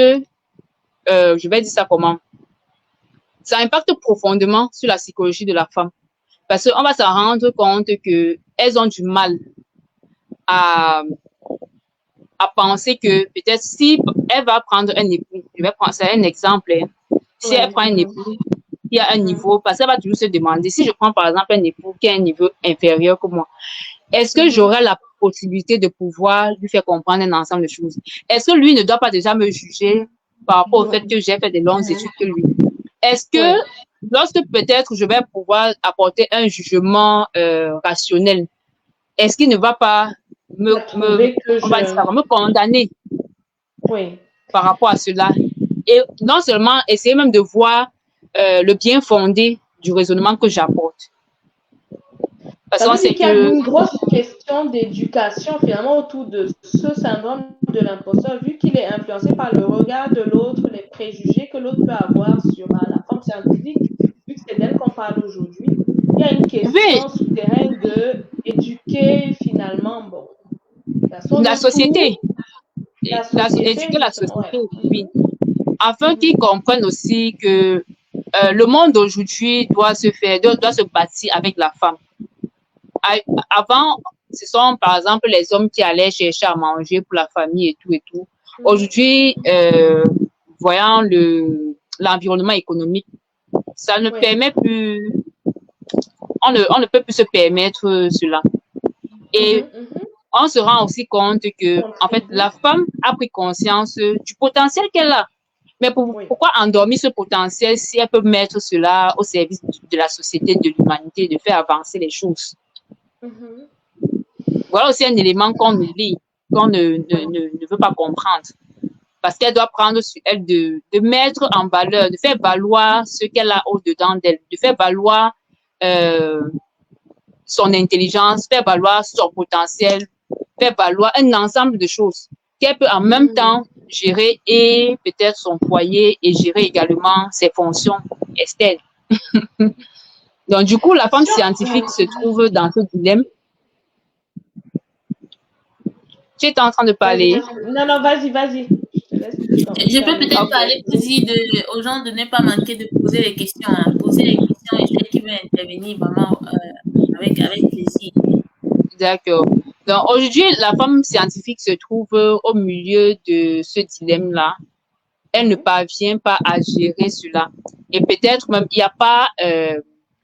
C: je vais dire ça comment, ça impacte profondément sur la psychologie de la femme. Parce qu'on va s'en rendre compte qu'elles ont du mal à penser que peut-être si elle va prendre un époux, je vais prendre, c'est un exemple, si elle prend un époux qui a un niveau, parce qu'elle va toujours se demander, si je prends par exemple un époux qui a un niveau inférieur que moi, est-ce que j'aurai la possibilité de pouvoir lui faire comprendre un ensemble de choses? Est-ce que lui ne doit pas déjà me juger par rapport au fait que j'ai fait des longues études que lui? Est-ce que lorsque peut-être je vais pouvoir apporter un jugement rationnel, est-ce qu'il ne va pas me condamner par rapport à cela? Et non seulement essayer même de voir le bien fondé du raisonnement que j'apporte. Parce
B: Ça
C: qu'on
B: veut dire
C: sait
B: qu'il y a
C: que...
B: une grosse question d'éducation finalement autour de ce syndrome de l'imposteur, vu qu'il est influencé par le regard de l'autre, les préjugés que l'autre peut avoir sur la femme scientifique, vu que c'est d'elle qu'on parle aujourd'hui. Il y a une
C: Oui,
B: question souterraine de éduquer finalement, bon, façon
C: la
B: de
C: société.
B: tout, la société,
C: Éduquer la
B: justement,
C: société,
B: ouais.
C: oui. Afin qu'ils comprennent aussi que le monde d'aujourd'hui doit se bâtir avec la femme. Avant, ce sont par exemple les hommes qui allaient chercher à manger pour la famille et tout et tout. Aujourd'hui, voyant l'environnement économique, ça ne permet plus, on ne peut plus se permettre cela. Et on se rend aussi compte que, en fait, la femme a pris conscience du potentiel qu'elle a. Mais pourquoi endormir ce potentiel si elle peut mettre cela au service de la société, de l'humanité, de faire avancer les choses? Voilà aussi un élément qu'on oublie, qu'on ne veut pas comprendre. Parce qu'elle doit prendre sur elle de mettre en valeur, de faire valoir ce qu'elle a au-dedans d'elle, de faire valoir son intelligence, faire valoir son potentiel, faire valoir un ensemble de choses qu'elle peut en même temps gérer et peut-être son foyer et gérer également ses fonctions externes. Donc, du coup, la femme scientifique se trouve dans ce dilemme. Tu étais en train de parler.
B: Non, vas-y.
A: Je peux peut-être parler aussi aux gens de ne pas manquer de poser les questions. Hein. Poser les questions et celle qui veut intervenir vraiment avec plaisir.
C: D'accord. Donc, aujourd'hui, la femme scientifique se trouve au milieu de ce dilemme-là. Elle ne parvient pas à gérer cela. Et peut-être même, il n'y a pas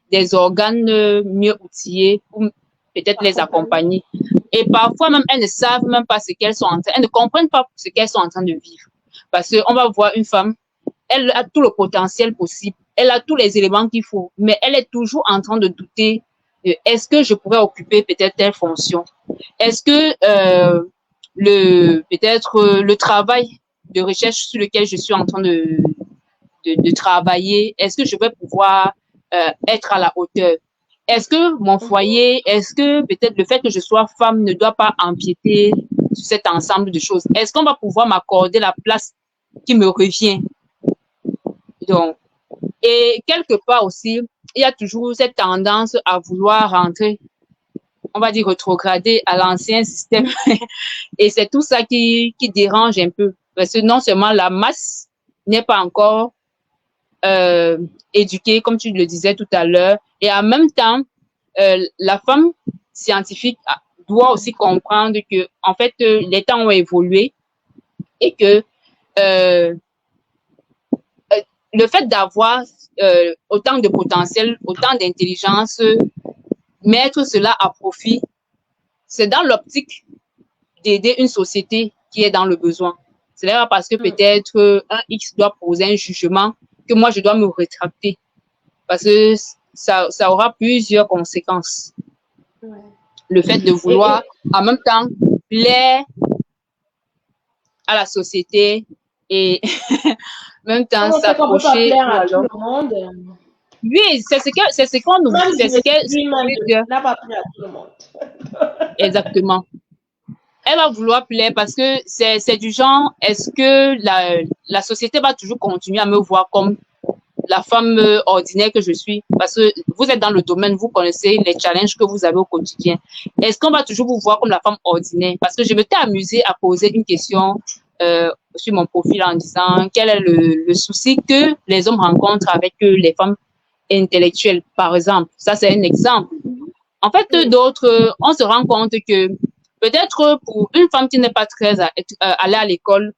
C: des organes mieux outillés pour peut-être les accompagner. Et parfois même, elles ne savent même pas ce qu'elles sont en train, elles ne comprennent pas ce qu'elles sont en train de vivre. Parce qu'on va voir une femme, elle a tout le potentiel possible, elle a tous les éléments qu'il faut, mais elle est toujours en train de douter, est-ce que je pourrais occuper peut-être telle fonction? Est-ce que peut-être le travail de recherche sur lequel je suis en train de travailler, est-ce que je vais pouvoir être à la hauteur? Est-ce que mon foyer, est-ce que peut-être le fait que je sois femme ne doit pas empiéter sur cet ensemble de choses? Est-ce qu'on va pouvoir m'accorder la place qui me revient? Donc, et quelque part aussi, il y a toujours cette tendance à vouloir rentrer, on va dire rétrograder à l'ancien système. Et c'est tout ça qui dérange un peu. Parce que non seulement la masse n'est pas encore éduquée, comme tu le disais tout à l'heure, et en même temps, la femme scientifique doit aussi comprendre que, en fait, les temps ont évolué et que le fait d'avoir autant de potentiel, autant d'intelligence, mettre cela à profit, c'est dans l'optique d'aider une société qui est dans le besoin. C'est là parce que peut-être un X doit poser un jugement que moi, je dois me rétracter. Parce que ça aura plusieurs conséquences. Ouais. Le fait de vouloir en même temps plaire à la société et en même temps s'approcher.
B: À tout le monde.
C: Oui, c'est ce qu'on nous dit. C'est ce qu'elle
B: n'a pas plu à tout le monde.
C: Exactement. Elle va vouloir plaire parce que c'est du genre, est-ce que la société va toujours continuer à me voir comme la femme ordinaire que je suis? Parce que vous êtes dans le domaine, vous connaissez les challenges que vous avez au quotidien. Est-ce qu'on va toujours vous voir comme la femme ordinaire? Parce que je m'étais amusée à poser une question sur mon profil en disant quel est le souci que les hommes rencontrent avec les femmes intellectuelles, par exemple. Ça, c'est un exemple. En fait, d'autres, on se rend compte que peut-être pour une femme qui n'est pas très allée à l'école,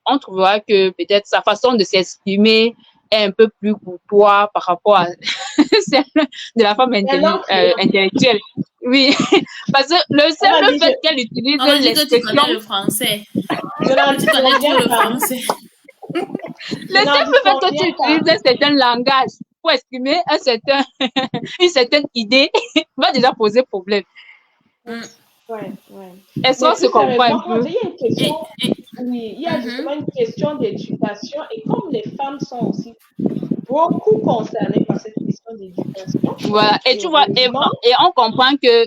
C: on trouvera que peut-être sa façon de s'exprimer est un peu plus courtois par rapport à celle de la femme intellectuelle. Oui, parce que le simple fait qu'elle utilise l'expression...
A: Tu connais le français. Tu connais tout le français.
C: Le simple fait que tu utilises un certain langage pour exprimer une certaine idée va déjà poser problème.
B: Ouais, ouais.
C: Est-ce
B: Mais
C: qu'on se
B: plus
C: comprend un
B: sérieusement,
C: peu?
B: il y a une question,
A: et,
B: oui, il y a
A: mhm.
B: justement une question d'éducation et comme les femmes sont aussi beaucoup concernées par cette question d'éducation,
C: Voilà. Et tu vois,
B: heureusement,
C: et on comprend que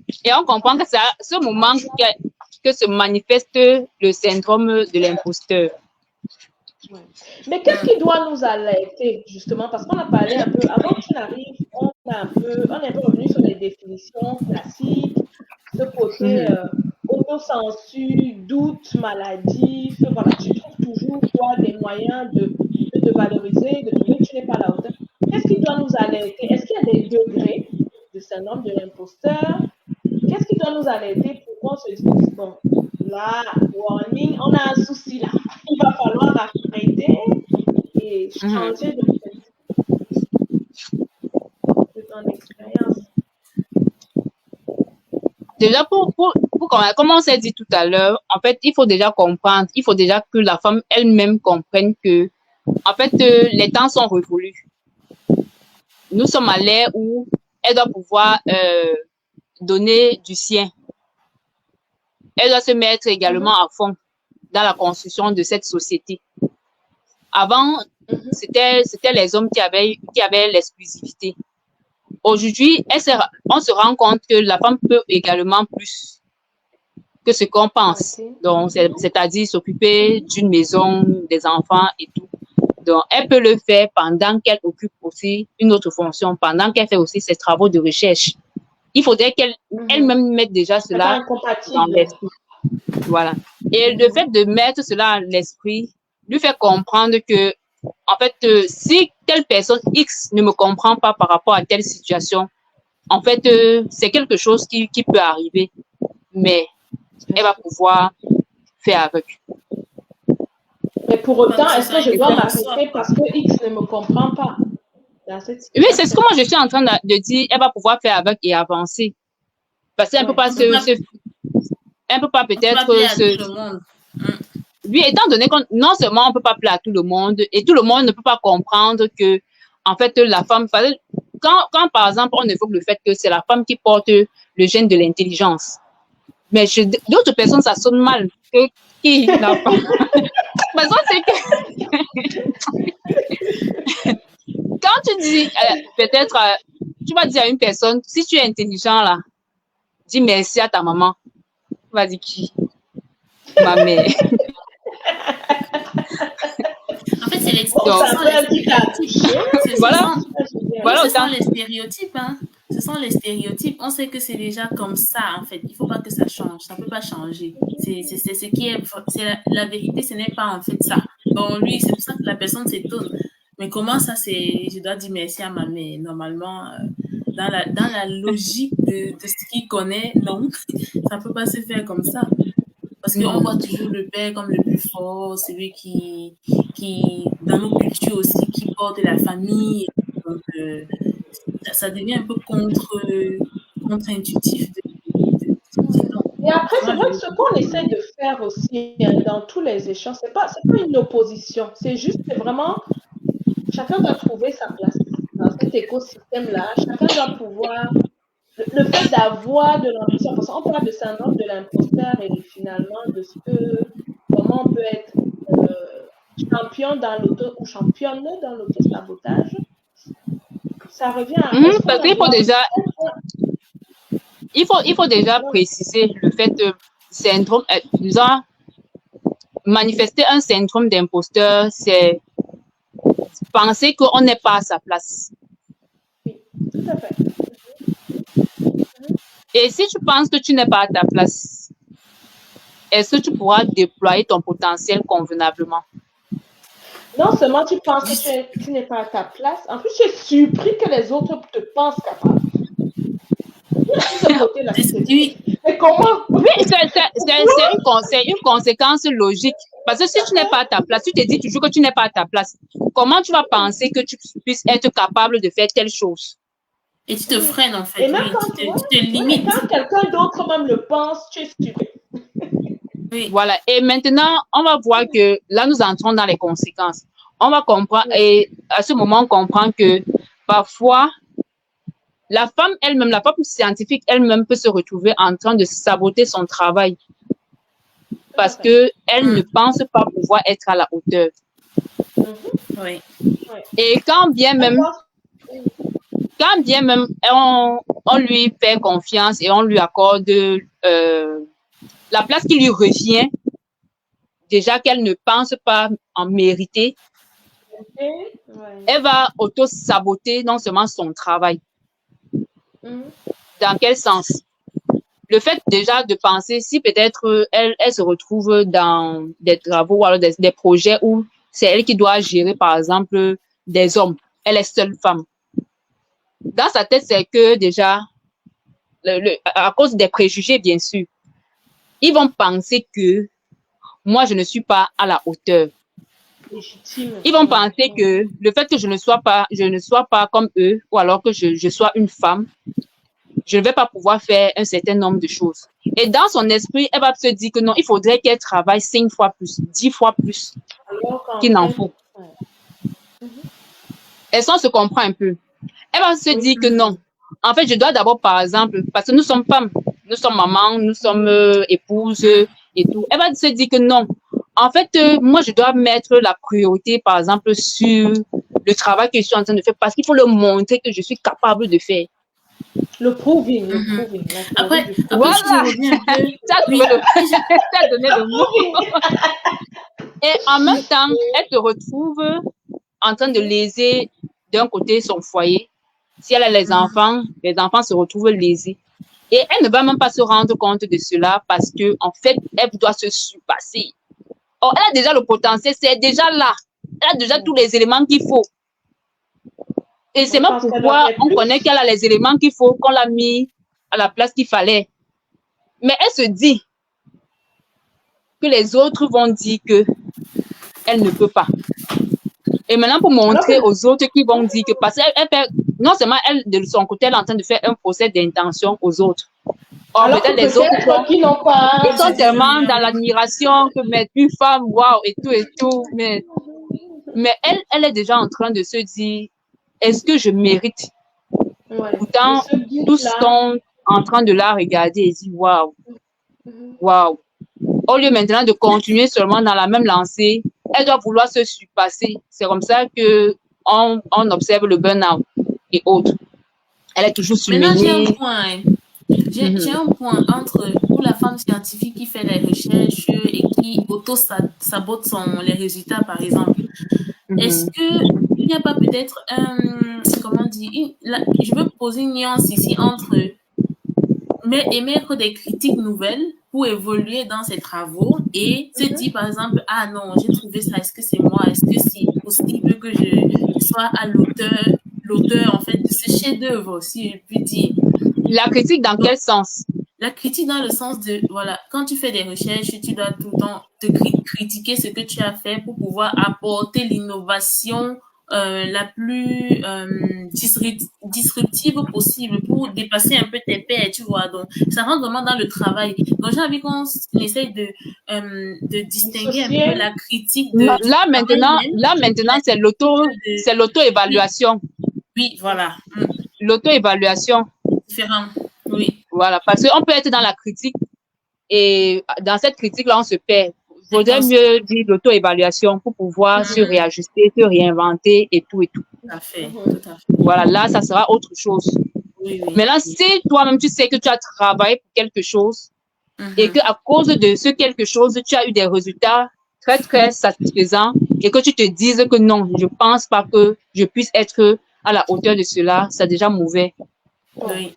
C: c'est à ce moment que se manifeste le syndrome de l'imposteur.
B: ouais. Mais qu'est-ce qui doit nous alerter, justement, parce qu'on a parlé un peu, avant que tu n'arrives, on est un peu revenu sur les définitions classiques, ce côté autocensure, doute, maladif, voilà, tu trouves toujours, toi, des moyens de te valoriser, de trouver que tu n'es pas à la hauteur. Qu'est-ce qui doit nous alerter? Est-ce qu'il y a des degrés de syndrome de l'imposteur? Qu'est-ce qui doit nous alerter pour qu'on se dise, bon, là, warning, on a un souci là, il va falloir arrêter et changer de ton expérience.
C: Déjà, comme on s'est dit tout à l'heure, en fait, il faut déjà comprendre, il faut déjà que la femme elle-même comprenne que, en fait, les temps sont révolus. Nous sommes à l'ère où elle doit pouvoir donner du sien. Elle doit se mettre également à fond dans la construction de cette société. Avant, c'était les hommes qui avaient l'exclusivité. Aujourd'hui, on se rend compte que la femme peut également plus que ce qu'on pense.
B: Okay.
C: Donc, c'est-à-dire s'occuper d'une maison, des enfants et tout. Donc, elle peut le faire pendant qu'elle occupe aussi une autre fonction, pendant qu'elle fait aussi ses travaux de recherche. Il faudrait qu'elle-même mette déjà cela dans l'esprit. Voilà. Et le fait de mettre cela dans l'esprit lui fait comprendre que, en fait, si telle personne X ne me comprend pas par rapport à telle situation, en fait, c'est quelque chose qui peut arriver. Mais elle va pouvoir faire avec.
B: Mais pour autant, est-ce que je dois m'arrêter parce que X ne me comprend pas?
C: Oui, c'est ce que moi je suis en train de dire. Elle va pouvoir faire avec et avancer. Parce qu'elle ne peut pas elle peut pas peut-être Oui, étant donné que non seulement on ne peut pas plaire à tout le monde, et tout le monde ne peut pas comprendre que, en fait, la femme, quand par exemple, on évoque le fait que c'est la femme qui porte le gène de l'intelligence, mais chez d'autres personnes, ça sonne mal. Qui n'a pas? Parce que c'est que quand tu dis, peut-être, tu vas dire à une personne, si tu es intelligent là, dis merci à ta maman. Tu vas dire qui? Ma mère.
A: En fait, c'est les stéréotypes. Ce sont les stéréotypes. Hein. Ce sont les stéréotypes. On sait que c'est déjà comme ça, en fait. Il ne faut pas que ça change. Ça ne peut pas changer. C'est ce qui est... La vérité, ce n'est pas en fait ça. Bon, lui, c'est pour ça que la personne s'étonne. Mais comment ça, c'est... Je dois dire merci à ma mère. Normalement, dans la logique de ce qu'il connaît, non. Ça ne peut pas se faire comme ça. Parce qu'on voit toujours le père comme le plus fort, celui qui dans nos cultures aussi, qui porte la famille. Donc, ça devient un peu contre-intuitif de dire non.
B: Et après, c'est vrai que ce qu'on essaie de faire aussi dans tous les échanges, c'est pas une opposition. C'est juste, c'est vraiment, chacun doit trouver sa place dans cet écosystème-là. Chacun doit pouvoir... Le fait d'avoir de l'ambition, parce qu'on parle de syndrome de l'imposteur et finalement de comment on peut être champion dans ou championne dans l'auto-sabotage, ça revient à...
C: parce qu'il faut déjà préciser le fait de syndrome, manifester un syndrome d'imposteur, c'est penser qu'on n'est pas à sa place.
B: Oui, tout à fait.
C: Et si tu penses que tu n'es pas à ta place, est-ce que tu pourras déployer ton potentiel convenablement?
B: Non seulement tu penses que tu n'es pas à ta place, en plus tu es surpris que les autres te pensent capable. Mais comment?
C: Oui, c'est une conséquence logique. Parce que si tu n'es pas à ta place, tu te dis toujours que tu n'es pas à ta place. Comment tu vas penser que tu puisses être capable de faire telle chose?
A: Et tu te freines en fait.
B: Et même quand
A: tu te limites.
B: Quand quelqu'un d'autre même le pense, tu es stupide.
C: Oui. Voilà. Et maintenant, on va voir que là, nous entrons dans les conséquences. On va comprendre, et à ce moment, on comprend que parfois, la femme elle-même, la femme scientifique elle-même peut se retrouver en train de saboter son travail parce que elle ne pense pas pouvoir être à la hauteur.
A: Oui.
C: Et quand bien même on lui fait confiance et on lui accorde la place qui lui revient, déjà qu'elle ne pense pas en mériter, elle va auto-saboter non seulement son travail. Dans quel sens? Le fait déjà de penser si peut-être elle se retrouve dans des travaux ou alors des projets où c'est elle qui doit gérer par exemple des hommes, elle est seule femme. Dans sa tête, c'est que déjà, à cause des préjugés bien sûr, ils vont penser que moi je ne suis pas à la hauteur. Ils vont penser que le fait que je ne sois pas comme eux ou alors que je sois une femme, je ne vais pas pouvoir faire un certain nombre de choses. Et dans son esprit, elle va se dire que non, il faudrait qu'elle travaille 5 fois plus, 10 fois plus qu'il n'en faut. Est-ce qu'on se comprend un peu? Elle va se dire que non. En fait, je dois d'abord, par exemple, parce que nous sommes femmes, nous sommes mamans, nous sommes épouses et tout. Elle va se dire que non. En fait, moi, je dois mettre la priorité, par exemple, sur le travail que je suis en train de faire parce qu'il faut leur montrer que je suis capable de faire.
B: Le proving.
A: Après,
C: voilà.
A: je reviens un peu.
C: T'as donné le mot. Et en même temps, elle se retrouve en train de léser d'un côté son foyer. Si elle a les enfants se retrouvent lésés. Et elle ne va même pas se rendre compte de cela parce que, en fait, elle doit se surpasser. Or, elle a déjà le potentiel, c'est déjà là. Elle a déjà tous les éléments qu'il faut. Et c'est même pourquoi on connaît qu'elle a les éléments qu'il faut, qu'on l'a mis à la place qu'il fallait. Mais elle se dit que les autres vont dire que elle ne peut pas. Et maintenant, pour montrer aux autres qui vont dire que, parce qu'elle fait, non seulement elle, de son côté, elle est en train de faire un procès d'intention aux autres. Or, peut-être les autres ils sont tellement dans l'admiration que, mais une femme, waouh, et tout. Mais elle est déjà en train de se dire, est-ce que je mérite? Pourtant, tous sont en train de la regarder et dire, waouh, waouh. Au lieu maintenant de continuer seulement dans la même lancée, elle doit vouloir se surpasser. C'est comme ça qu'on observe le burn-out et autres. Elle est toujours surmenée.
A: Maintenant, j'ai un point. J'ai un point entre pour la femme scientifique qui fait les recherches et qui auto-sabote les résultats, par exemple. Est-ce qu'il n'y a pas peut-être comment dire, je veux poser une nuance ici entre émettre des critiques nouvelles pour évoluer dans ses travaux et se dire par exemple, ah non, j'ai trouvé ça, est-ce que c'est moi, est-ce que c'est possible que je sois à l'auteur en fait de ce chef-d'œuvre, si je puis dire.
C: La critique dans quel sens?
A: La critique dans le sens de, voilà, quand tu fais des recherches, tu dois tout le temps te critiquer ce que tu as fait pour pouvoir apporter l'innovation la plus disruptive possible pour dépasser un peu tes pairs, tu vois. Donc, ça rentre vraiment dans le travail. Donc, j'ai envie qu'on essaye de distinguer un peu la critique de...
C: Là, maintenant, c'est l'auto-évaluation.
A: Oui, voilà.
C: L'auto-évaluation.
A: Différent, oui.
C: Voilà, parce qu'on peut être dans la critique et dans cette critique-là, on se perd. Il faudrait mieux dire l'auto-évaluation pour pouvoir se réajuster, se réinventer et tout et tout.
A: Tout à fait, tout à fait.
C: Voilà, là, ça sera autre chose.
A: Oui.
C: Maintenant, si toi-même, tu sais que tu as travaillé pour quelque chose et qu'à cause de ce quelque chose, tu as eu des résultats très, très satisfaisants et que tu te dises que non, je pense pas que je puisse être à la hauteur de cela, c'est déjà mauvais.
A: Oui.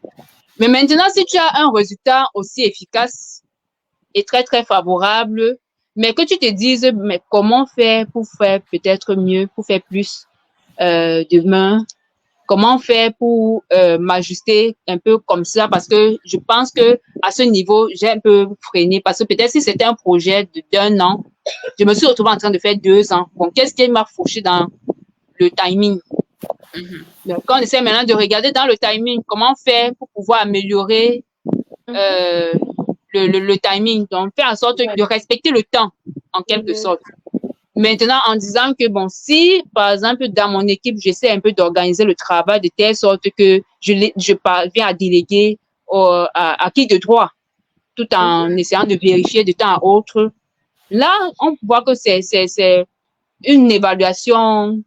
C: Mais maintenant, si tu as un résultat aussi efficace et très, très favorable, mais que tu te dises, mais comment faire pour faire peut-être mieux, pour faire plus demain? Comment faire pour m'ajuster un peu comme ça? Parce que je pense que à ce niveau, j'ai un peu freiné. Parce que peut-être si c'était un projet d'1 an, je me suis retrouvée en train de faire 2 ans. Bon, qu'est-ce qui m'a fauché dans le timing? Donc, on essaie maintenant de regarder dans le timing, comment faire pour pouvoir améliorer le timing. Donc, faire en sorte de respecter le temps, en quelque sorte. Maintenant, en disant que, bon, si, par exemple, dans mon équipe, j'essaie un peu d'organiser le travail de telle sorte que je parviens à déléguer à qui de droit, tout en essayant de vérifier de temps à autre. Là, on voit que c'est une évaluation,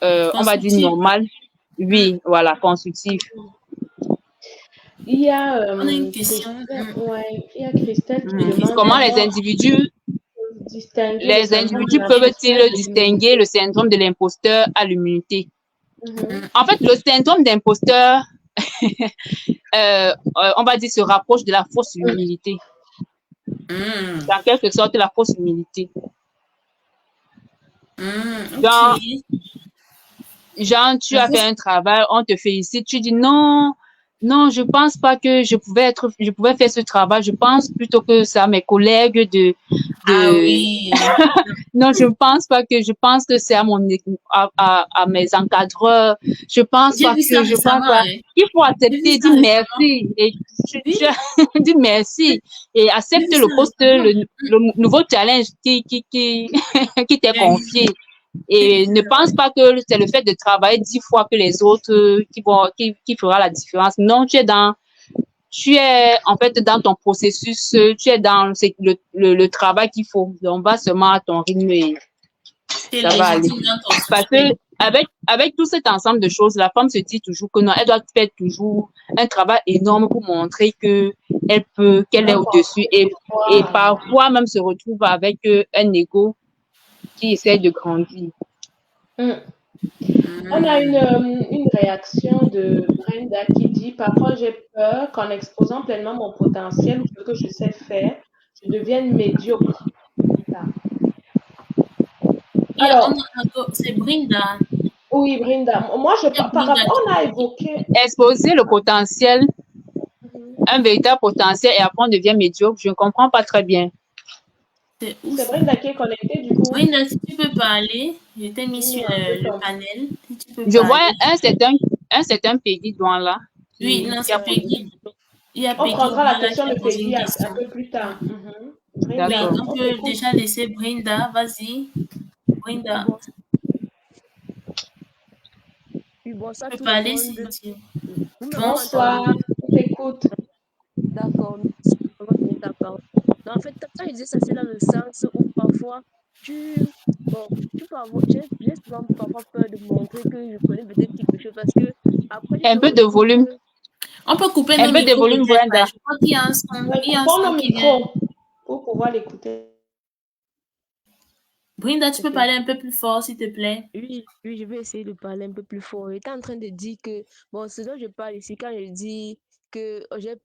C: on va dire
A: Constructive.
C: normale. Oui, voilà, constructive.
B: Il y a
A: On a une question.
B: Christelle qui demande
C: Comment
B: comment distinguer le
C: les
B: syndrome de
C: individus
B: l'imposteur
C: peuvent-ils
B: de
C: distinguer
B: l'immunité.
C: le syndrome de l'imposteur à l'immunité?
B: Mhm.
C: En fait, le syndrome d'imposteur, on va dire, se rapproche de la fausse humilité. C'est en quelque sorte la fausse humilité. Genre,
A: Ok.
C: genre, tu as fait un travail, on te félicite, tu dis non, non, je pense pas que je pouvais faire ce travail. Je pense plutôt que ça, mes collègues
A: Ah
C: de,
A: oui.
C: non, je pense que c'est à mes encadreurs.
A: J'ai vu ça
C: Je pense
A: récemment,
C: pas.
A: hein.
C: Il faut
A: J'ai vu
C: accepter,
A: ça
C: dire
A: récemment.
C: merci et
A: Oui,
C: dis merci et
A: j'ai
C: accepte
A: vu
C: le
A: ça
C: poste,
A: récemment.
C: le nouveau challenge qui t'est confié. Et ne pense pas que c'est le fait de travailler 10 fois que les autres qui fera la différence. Non, tu es en fait dans ton processus, tu es dans le travail qu'il faut. Donc, va seulement à ton rythme et
A: C'est
C: ça va aller.
A: légitime dans ton
C: Parce que
A: souffle.
C: avec tout cet ensemble de choses, la femme se dit toujours que non, elle doit faire toujours un travail énorme pour montrer que qu'elle est au-dessus et parfois même se retrouve avec un ego qui essaie de grandir.
B: On a une réaction de Brenda qui dit: Parfois, j'ai peur qu'en exposant pleinement mon potentiel ou ce que je sais faire, je devienne médiocre plus tard. Alors,
A: C'est Brinda.
B: oui, Brenda, moi, par
A: Brinda
B: rapport,
A: qui
B: on a
A: dit.
B: évoqué.
C: Exposer le potentiel, un véritable potentiel et après on devient médiocre, je ne comprends pas très bien.
A: C'est où
B: C'est
A: ça?
B: Brenda qui est connectée, du coup.
A: Brinda, si tu peux parler, je t'ai mis sur
B: Dis-nous un peu
A: le
B: ton.
A: panel. Si tu peux
C: Je vois
A: parler.
C: un certain Peggy Douan là
A: Oui, non,
C: qui a
A: c'est
C: posé.
A: Peggy. Il y a
B: On
A: Peggy
B: prendra la
A: Douala
B: question
A: qui a
B: de
A: posé une
B: Peggy un
A: question.
B: peu plus tard.
A: Oui,
B: Brenda,
C: D'accord.
A: on
B: on
A: peut
B: t'écoute.
A: déjà laisser Brinda. Vas-y,
D: Oui,
A: Brinda.
D: bon, oui, bonsoir
A: Tu peux
D: tout le
A: parler si
D: monde.
A: tu...
D: Vous
B: Bonsoir,
A: Bonsoir.
D: m'entendez?
B: on t'écoute.
D: D'accord, merci pour donner ta parole. Non, en fait, quand je disais ça, c'est dans le sens où parfois, bon, tu peux avoir, j'ai souvent parfois peur de montrer que je connais peut-être quelque chose parce que après, tu te
C: Un peu de
D: retrouves
C: volume,
D: que,
A: On peut couper
C: un
A: nos
C: peu de
A: micros
C: volume,
A: peut-être.
C: Brenda.
A: Je crois qu'il y a un son.
B: Ouais,
A: Il y a un
B: coupons
A: son
B: nos
A: qui vient.
B: micros pour pouvoir l'écouter.
A: Brinda, tu peux
D: ok,
A: parler un peu plus fort, s'il te plaît.
D: oui, oui, je vais essayer de parler un peu plus fort. J'étais en train de dire que, bon, ce dont je parle ici, quand je dis que j'ai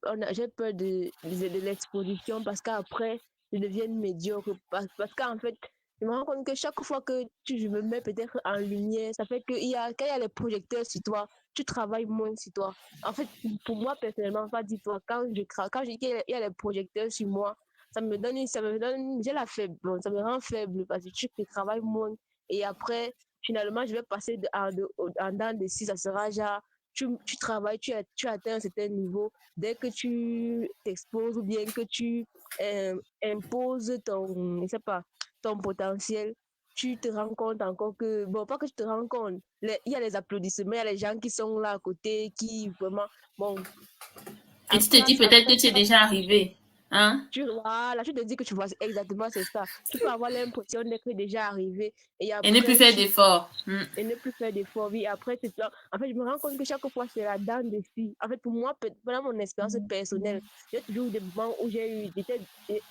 D: peur de l'exposition parce qu'après, je deviens médiocre. Parce qu'en fait, je me rends compte que chaque fois que je me mets peut-être en lumière, ça fait que quand il y a les projecteurs sur toi, tu travailles moins sur toi. En fait, pour moi, personnellement, pas dit toi, il y a les projecteurs sur moi, j'ai la faible, bon, ça me rend faible parce que je travaille moins. Et après, finalement, je vais passer en dents de scie, ça sera genre, tu travailles, tu atteins un certain niveau. Dès que tu t'exposes ou bien que tu imposes je sais pas, ton potentiel, tu te rends compte encore que, bon, pas que tu te rends compte, il y a les applaudissements, il y a les gens qui sont là à côté, qui vraiment, bon,
A: Et tu te dis peut-être que tu es déjà arrivé. Hein?
D: voilà, tu te dis que tu vois exactement, c'est ça. Tu peux avoir l'impression d'être déjà arrivé et
A: Et ne plus
D: après,
A: faire d'efforts.
D: et ne plus faire d'efforts. Oui, après, c'est ça. En fait, je me rends compte que chaque fois, c'est la dent de scie. En fait, pour moi, pendant mon expérience personnelle, j'ai toujours eu des moments où j'étais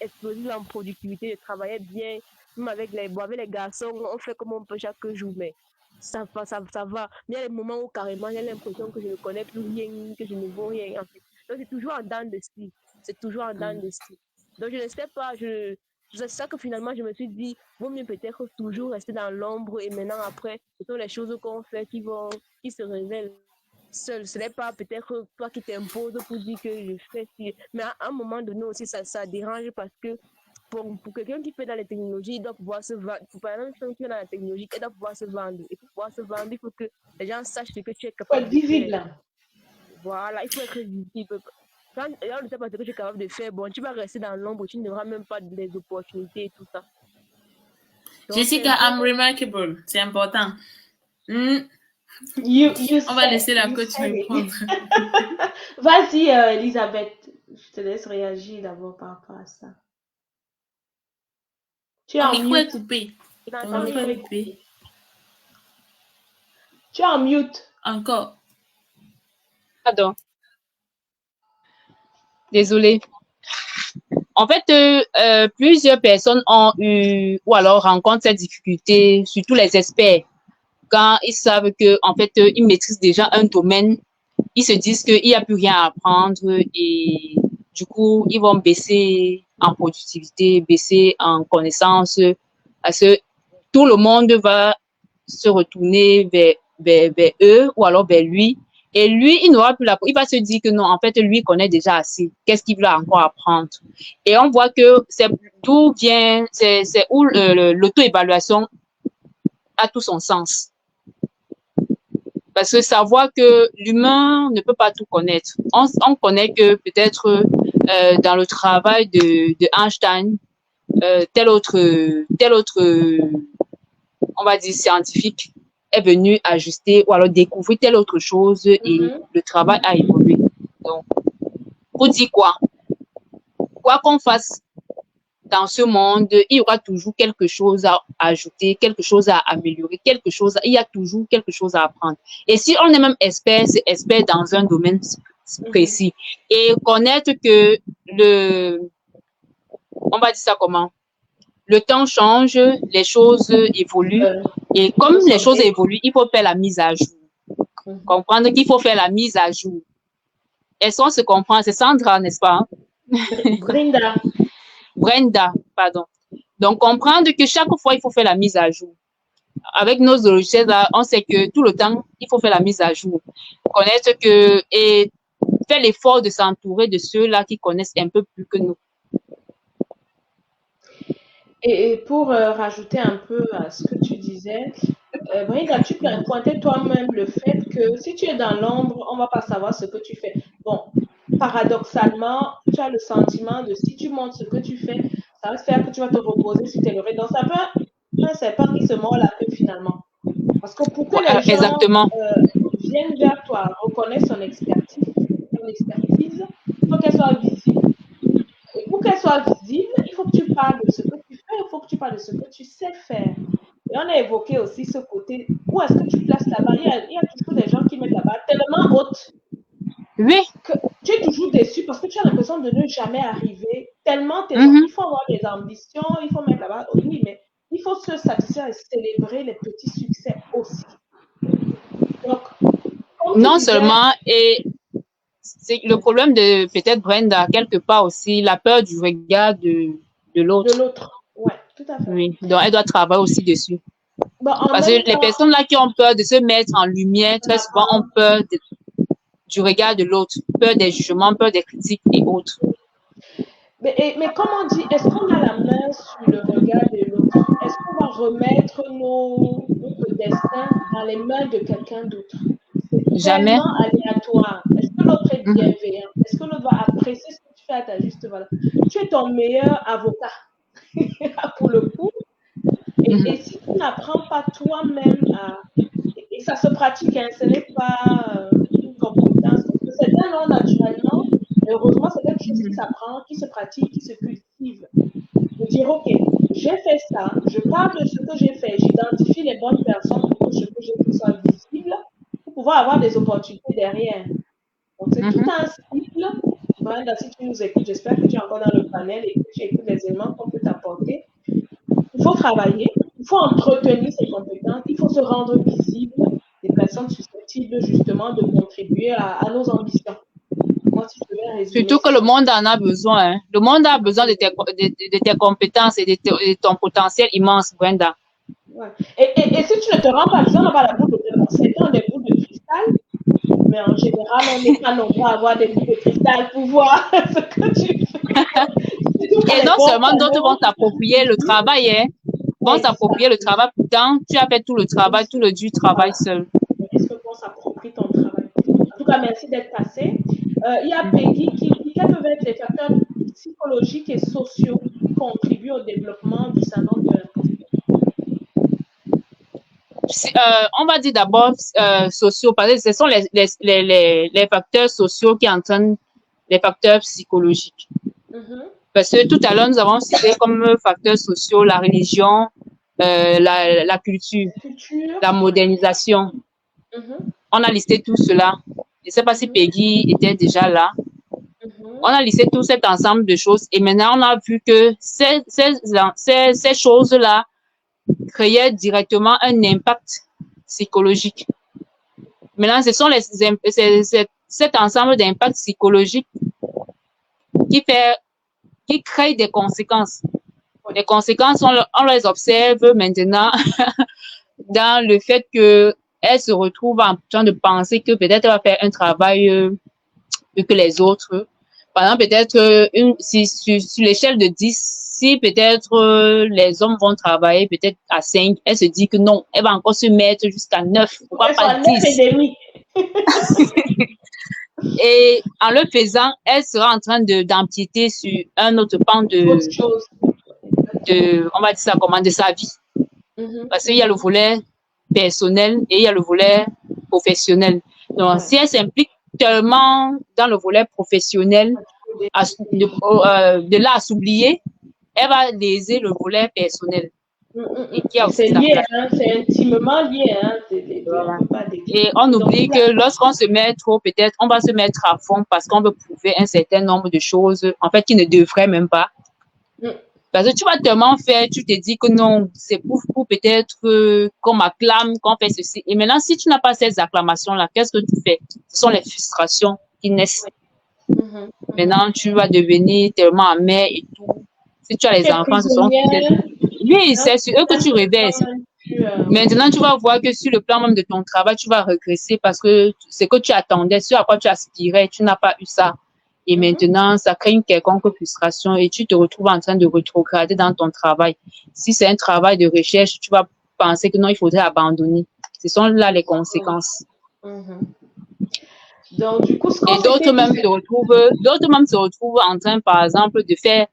D: explosive en productivité, je travaillais bien, même avec les garçons, on fait comme on peut chaque jour, mais ça va. Mais il y a des moments où carrément, j'ai l'impression que je ne connais plus rien, que je ne vaux rien, en fait. Donc, c'est toujours en dents de scie. C'est toujours en dents de scie. Donc, je ne sais pas, c'est ça que finalement, je me suis dit, vaut mieux peut-être toujours rester dans l'ombre et maintenant après, ce sont les choses qu'on fait qui se révèlent seules. Ce n'est pas peut-être toi qui t'imposes pour dire que je fais ci. Mais à un moment donné aussi, ça dérange parce que pour quelqu'un qui fait dans les technologies, il doit pouvoir se vendre. Par exemple, quelqu'un qui est dans la technologie, il doit pouvoir se vendre. Et pour pouvoir se vendre, il faut que les gens sachent ce que tu es
B: Il faut
D: capable
B: être
D: de faire.
B: visible.
D: Voilà, il faut être visible. Quand on ne sait pas ce que tu es capable de faire, bon, tu vas rester dans l'ombre, tu n'auras même pas des opportunités et tout ça. Donc,
A: Jessica, I'm remarkable. C'est important.
B: You
A: On va
B: said,
A: laisser la
B: you
A: coach
B: said it.
A: répondre.
B: Vas-y, Elisabeth. Je te laisse réagir d'abord par rapport à ça. Tu es
A: Ton
B: en
A: micro est
B: mute.
A: coupé. Ton
D: Nathan,
A: micro
B: micro
A: est
B: est
A: coupé.
B: Tu es en mute.
A: Encore.
C: Pardon. Désolée. En fait, plusieurs personnes ont eu ou alors rencontrent cette difficulté, surtout les experts. Quand ils savent que, en fait, ils maîtrisent déjà un domaine, ils se disent qu'il n'y a plus rien à apprendre et du coup, ils vont baisser en productivité, baisser en connaissance, parce que tout le monde va se retourner vers eux ou alors vers lui. Et lui, il n'aura plus il va se dire que non, en fait, lui, il connaît déjà assez. Qu'est-ce qu'il va encore apprendre? Et on voit que c'est d'où vient, c'est où l'auto-évaluation a tout son sens. Parce que savoir que l'humain ne peut pas tout connaître. On connaît que peut-être dans le travail de Einstein, tel autre, on va dire scientifique, est venu ajuster ou alors découvrir telle autre chose et le travail a évolué. Donc, pour dire quoi? Quoi qu'on fasse dans ce monde, il y aura toujours quelque chose à ajouter, quelque chose à améliorer, il y a toujours quelque chose à apprendre. Et si on est même expert, c'est expert dans un domaine précis. Et connaître que on va dire ça comment? Le temps change, les choses évoluent. Et comme les choses évoluent, il faut faire la mise à jour. Comprendre qu'il faut faire la mise à jour. Est-ce qu'on se comprend? C'est Sandra, n'est-ce pas? Brenda, pardon. Donc, comprendre que chaque fois, il faut faire la mise à jour. Avec nos logiciels, là, on sait que tout le temps, il faut faire la mise à jour. Connaître que, et faire l'effort de s'entourer de ceux-là qui connaissent un peu plus que nous.
B: Et pour rajouter un peu à ce que tu disais, Brenda, tu pointais toi-même le fait que si tu es dans l'ombre, on ne va pas savoir ce que tu fais. Bon, paradoxalement, tu as le sentiment de si tu montres ce que tu fais, ça va faire que tu vas te reposer sur tes lauriers. Donc, c'est un peu un serpent qui se mord la queue finalement. Parce que pour que les gens viennent vers toi, reconnaissent ton expertise, il faut qu'elle soit visible. Et pour qu'elle soit visible, il faut que tu parles de ce que tu fais, il faut que tu parles de ce que tu sais faire. Et on a évoqué aussi ce côté, où est-ce que tu places la barre? Il y a toujours des gens qui mettent la barre tellement haute.
C: Oui.
B: Que tu es toujours déçu parce que tu as l'impression de ne jamais arriver. Tellement, il faut avoir des ambitions, il faut mettre la barre haute. Oui, mais il faut se satisfaire et célébrer les petits succès aussi. Donc,
C: non seulement, et c'est le problème de peut-être Brenda, quelque part aussi, la peur du regard de l'autre.
B: De l'autre, oui, tout à fait.
C: Oui, donc elle doit travailler aussi dessus.
B: Bon,
C: parce que les personnes là qui ont peur de se mettre en lumière, très souvent ont peur du regard de l'autre, peur des jugements, peur des critiques et autres.
B: Mais comme on dit, est-ce qu'on a la main sur le regard de l'autre? Est-ce qu'on va remettre notre destin dans les mains de quelqu'un d'autre? C'est
C: jamais
B: tellement aléatoire. Est-ce que l'autre est bienveillant? Est-ce que l'autre va apprécier ce que tu fais à ta juste valeur? Tu es ton meilleur avocat, pour le coup. Et si tu n'apprends pas toi-même à... Et ça se pratique, hein, ce n'est pas une compétence. C'est un nom naturellement. Heureusement, c'est quelque chose qui s'apprend, qui se pratique, qui se cultive. De dire, OK, j'ai fait ça, je parle de ce que j'ai fait, j'identifie les bonnes personnes pour que ce que j'ai fait soit visible, pour pouvoir avoir des opportunités derrière. Donc, c'est tout un cycle. Brenda, si tu nous écoutes, j'espère que tu es encore dans le panel et que tu écoutes les éléments qu'on peut t'apporter. Il faut travailler, il faut entretenir ses compétences, il faut se rendre visible des personnes susceptibles justement de contribuer à nos ambitions. Moi, si je vais résumer,
C: surtout que le monde en a besoin. Hein. Le monde a besoin de tes compétences et de ton potentiel immense, Brenda.
B: Ouais. Et si tu ne te rends pas visible, on va la boule de cristal. Certains ont des boules de cristal, mais en général, on n'est pas nombreux à avoir des boules de cristal pour voir ce que tu fais.
C: Et non seulement d'autres vont s'approprier le travail, hein, vont s'approprier le travail, pourtant tu as fait tout le travail, tout le dur travail seul.
B: Est-ce qu'on s'approprie ton travail? En tout cas, merci d'être passé. Il y a Peggy qui dit quels peuvent être les facteurs psychologiques et sociaux qui contribuent au développement du syndrome de l'imposteur.
C: On va dire d'abord sociaux, parce que ce sont les facteurs sociaux qui entraînent les facteurs psychologiques. Parce que tout à l'heure, nous avons cité comme facteurs sociaux la religion, la culture, la modernisation. On a listé tout cela. Je ne sais pas si Peggy était déjà là. On a listé tout cet ensemble de choses et maintenant on a vu que ces choses-là créaient directement un impact psychologique. Maintenant, ce sont cet ensemble d'impacts psychologiques qui crée des conséquences. Les conséquences, on les observe maintenant dans le fait qu'elle se retrouve en train de penser que peut-être elle va faire un travail mieux que les autres. Par exemple, peut-être si sur l'échelle de 10, si peut-être les hommes vont travailler peut-être à 5, elle se dit que non, elle va encore se mettre jusqu'à 9, pourquoi pas 10. Et en le faisant, elle sera en train d'empiéter sur un autre pan on va dire ça comment, de sa vie. Parce qu'il y a le volet personnel et il y a le volet professionnel. Donc, si elle s'implique tellement dans le volet professionnel, de là à s'oublier, elle va léser le volet personnel.
B: C'est lié, hein, c'est intimement lié. Hein,
C: voilà. Et on oublie que lorsqu'on se met trop, peut-être, on va se mettre à fond parce qu'on veut prouver un certain nombre de choses, en fait, qui ne devraient même pas. Parce que tu vas tellement faire, tu te dis que non, c'est pour peut-être qu'on m'acclame, qu'on fait ceci. Et maintenant, si tu n'as pas ces acclamations-là, qu'est-ce que tu fais? Ce sont les frustrations qui naissent. Maintenant, tu vas devenir tellement amer et tout. Si tu as les enfants, ce sont... Oui, c'est sur eux que tu reverses. Maintenant, tu vas voir que sur le plan même de ton travail, tu vas régresser parce que ce que tu attendais, ce à quoi tu aspirais, tu n'as pas eu ça. Et maintenant, ça crée une quelconque frustration et tu te retrouves en train de rétrograder dans ton travail. Si c'est un travail de recherche, tu vas penser que non, il faudrait abandonner. Ce sont là les conséquences.
B: Donc, du coup,
C: et d'autres même se retrouvent en train, par exemple, de faire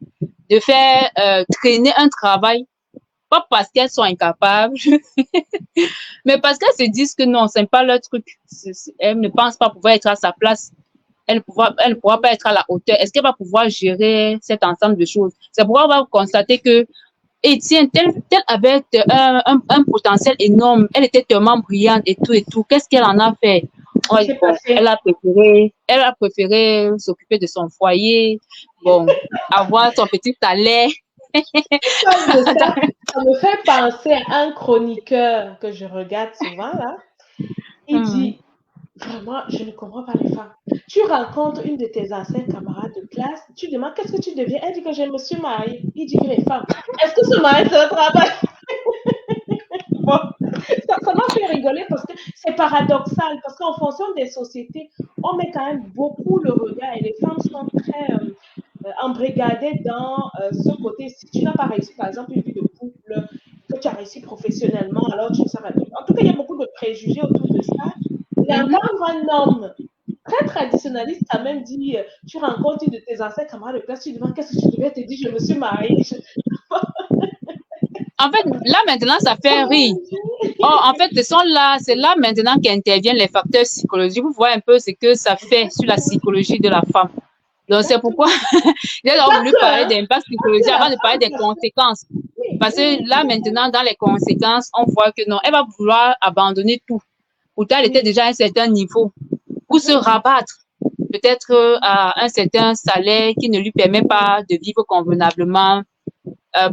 C: traîner un travail, pas parce qu'elles sont incapables, mais parce qu'elles se disent que non, c'est pas leur truc. Elles ne pensent pas pouvoir être à sa place. Elle ne pourra pas être à la hauteur. Est-ce qu'elle va pouvoir gérer cet ensemble de choses? C'est pourquoi on va constater que Étienne, telle avait un potentiel énorme. Elle était tellement brillante et tout. Qu'est-ce qu'elle en a fait? Elle a préféré s'occuper de son foyer, avoir son petit salaire.
B: Ça me fait penser à un chroniqueur que je regarde souvent là. Il dit, vraiment, je ne comprends pas les femmes. Tu rencontres une de tes anciennes camarades de classe, tu demandes qu'est-ce que tu deviens. Elle dit que je me suis mariée. Il dit que les femmes, est-ce que se marier c'est un travail? Bon, ça m'a fait rigoler parce que c'est paradoxal, parce qu'en fonction des sociétés, on met quand même beaucoup le regard et les femmes sont très embrigadées dans ce côté. Si tu n'as pas réussi, par exemple, une vie de couple, que tu as réussi professionnellement, alors tu ne seras pas. En tout cas, il y a beaucoup de préjugés autour de ça. Et encore un homme très traditionnaliste a même dit, tu rencontres une de tes anciens camarades de classe, tu demandes qu'est-ce que tu devais te dire, je me suis mariée.
C: En fait, là maintenant, ça fait rire. Oh, en fait, c'est là maintenant qu'interviennent les facteurs psychologiques. Vous voyez un peu ce que ça fait sur la psychologie de la femme. Donc, c'est pourquoi j'ai voulu parler d'impact psychologique avant de parler des conséquences. Parce que là, maintenant, dans les conséquences, on voit que non, elle va vouloir abandonner tout. Pourtant, elle était déjà à un certain niveau. Pour se rabattre, peut-être à un certain salaire qui ne lui permet pas de vivre convenablement,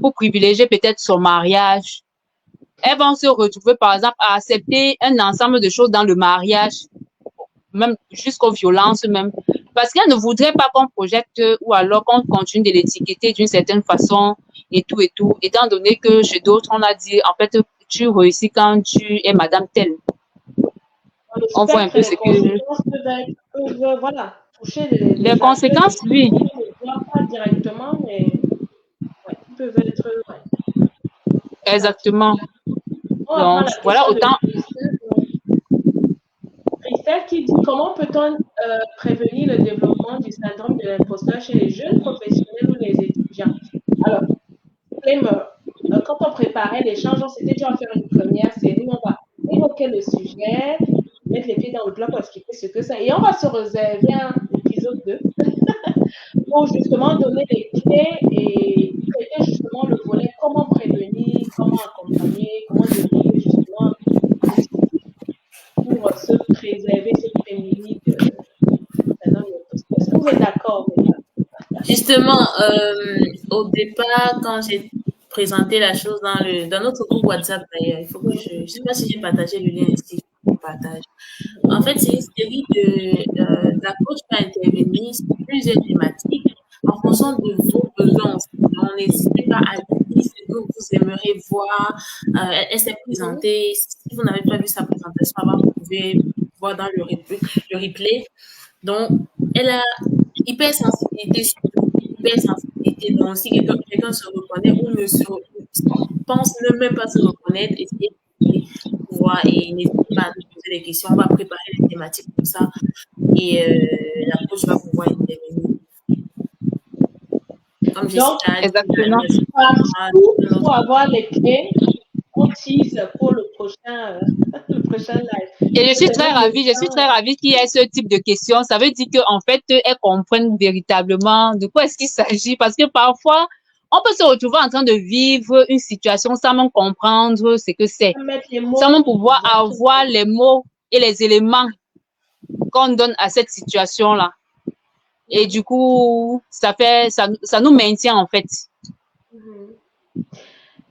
C: pour privilégier peut-être son mariage. Elles vont se retrouver, par exemple, à accepter un ensemble de choses dans le mariage, même jusqu'aux violences même, parce qu'elles ne voudraient pas qu'on projette ou alors qu'on continue de l'étiqueter d'une certaine façon et tout, étant donné que chez d'autres, on a dit, en fait, tu réussis quand tu es madame telle. On voit un peu ce que...
B: Voilà, toucher
C: les conséquences, oui.
B: Pas directement, mais ils peuvent être...
C: Exactement. Donc, voilà, autant...
B: Christelle qui dit comment peut-on prévenir le développement du syndrome de l'imposteur chez les jeunes professionnels ou les étudiants? Alors, quand on préparait l'échange, on s'était dit on va faire une première série, on va évoquer le sujet, mettre les pieds dans le plat pour expliquer ce que c'est. Et on va se réserver un épisode 2 pour justement donner les clés et traiter justement le volet comment prévenir, comment accompagner, comment développer justement pour se préserver, se prémunir de. Est-ce que vous êtes d'accord?
A: Justement, au départ, quand j'ai présenté la chose dans notre groupe WhatsApp d'ailleurs, il faut que je sais pas si j'ai partagé le lien ici, je partage. En fait, c'est une série la coach va intervenir sur plusieurs thématiques en fonction de vos besoins aussi. Donc, n'hésitez pas à dire ce que vous aimeriez voir. Elle s'est présentée. Si vous n'avez pas vu sa présentation avant, vous pouvez voir dans le replay. Donc, elle a hypersensibilité surtout, hypersensibilité. Donc, si quelqu'un se reconnaît ou pense ne même pas se reconnaître, essayez de voir et n'hésitez pas à nous poser des questions. On va préparer les thématiques comme ça et la coach va pouvoir intervenir. Comme Jessica a dit,
C: exactement.
B: Il faut avoir les clés. On tease pour le prochain live.
C: Et je suis très ravie qu'il y ait ce type de questions. Ça veut dire qu'en fait, elles comprennent véritablement de quoi est-ce qu'il s'agit. Parce que parfois, on peut se retrouver en train de vivre une situation sans même comprendre ce que c'est. Sans même pouvoir avoir les mots et les éléments qu'on donne à cette situation-là. Et du coup, ça nous maintient en fait.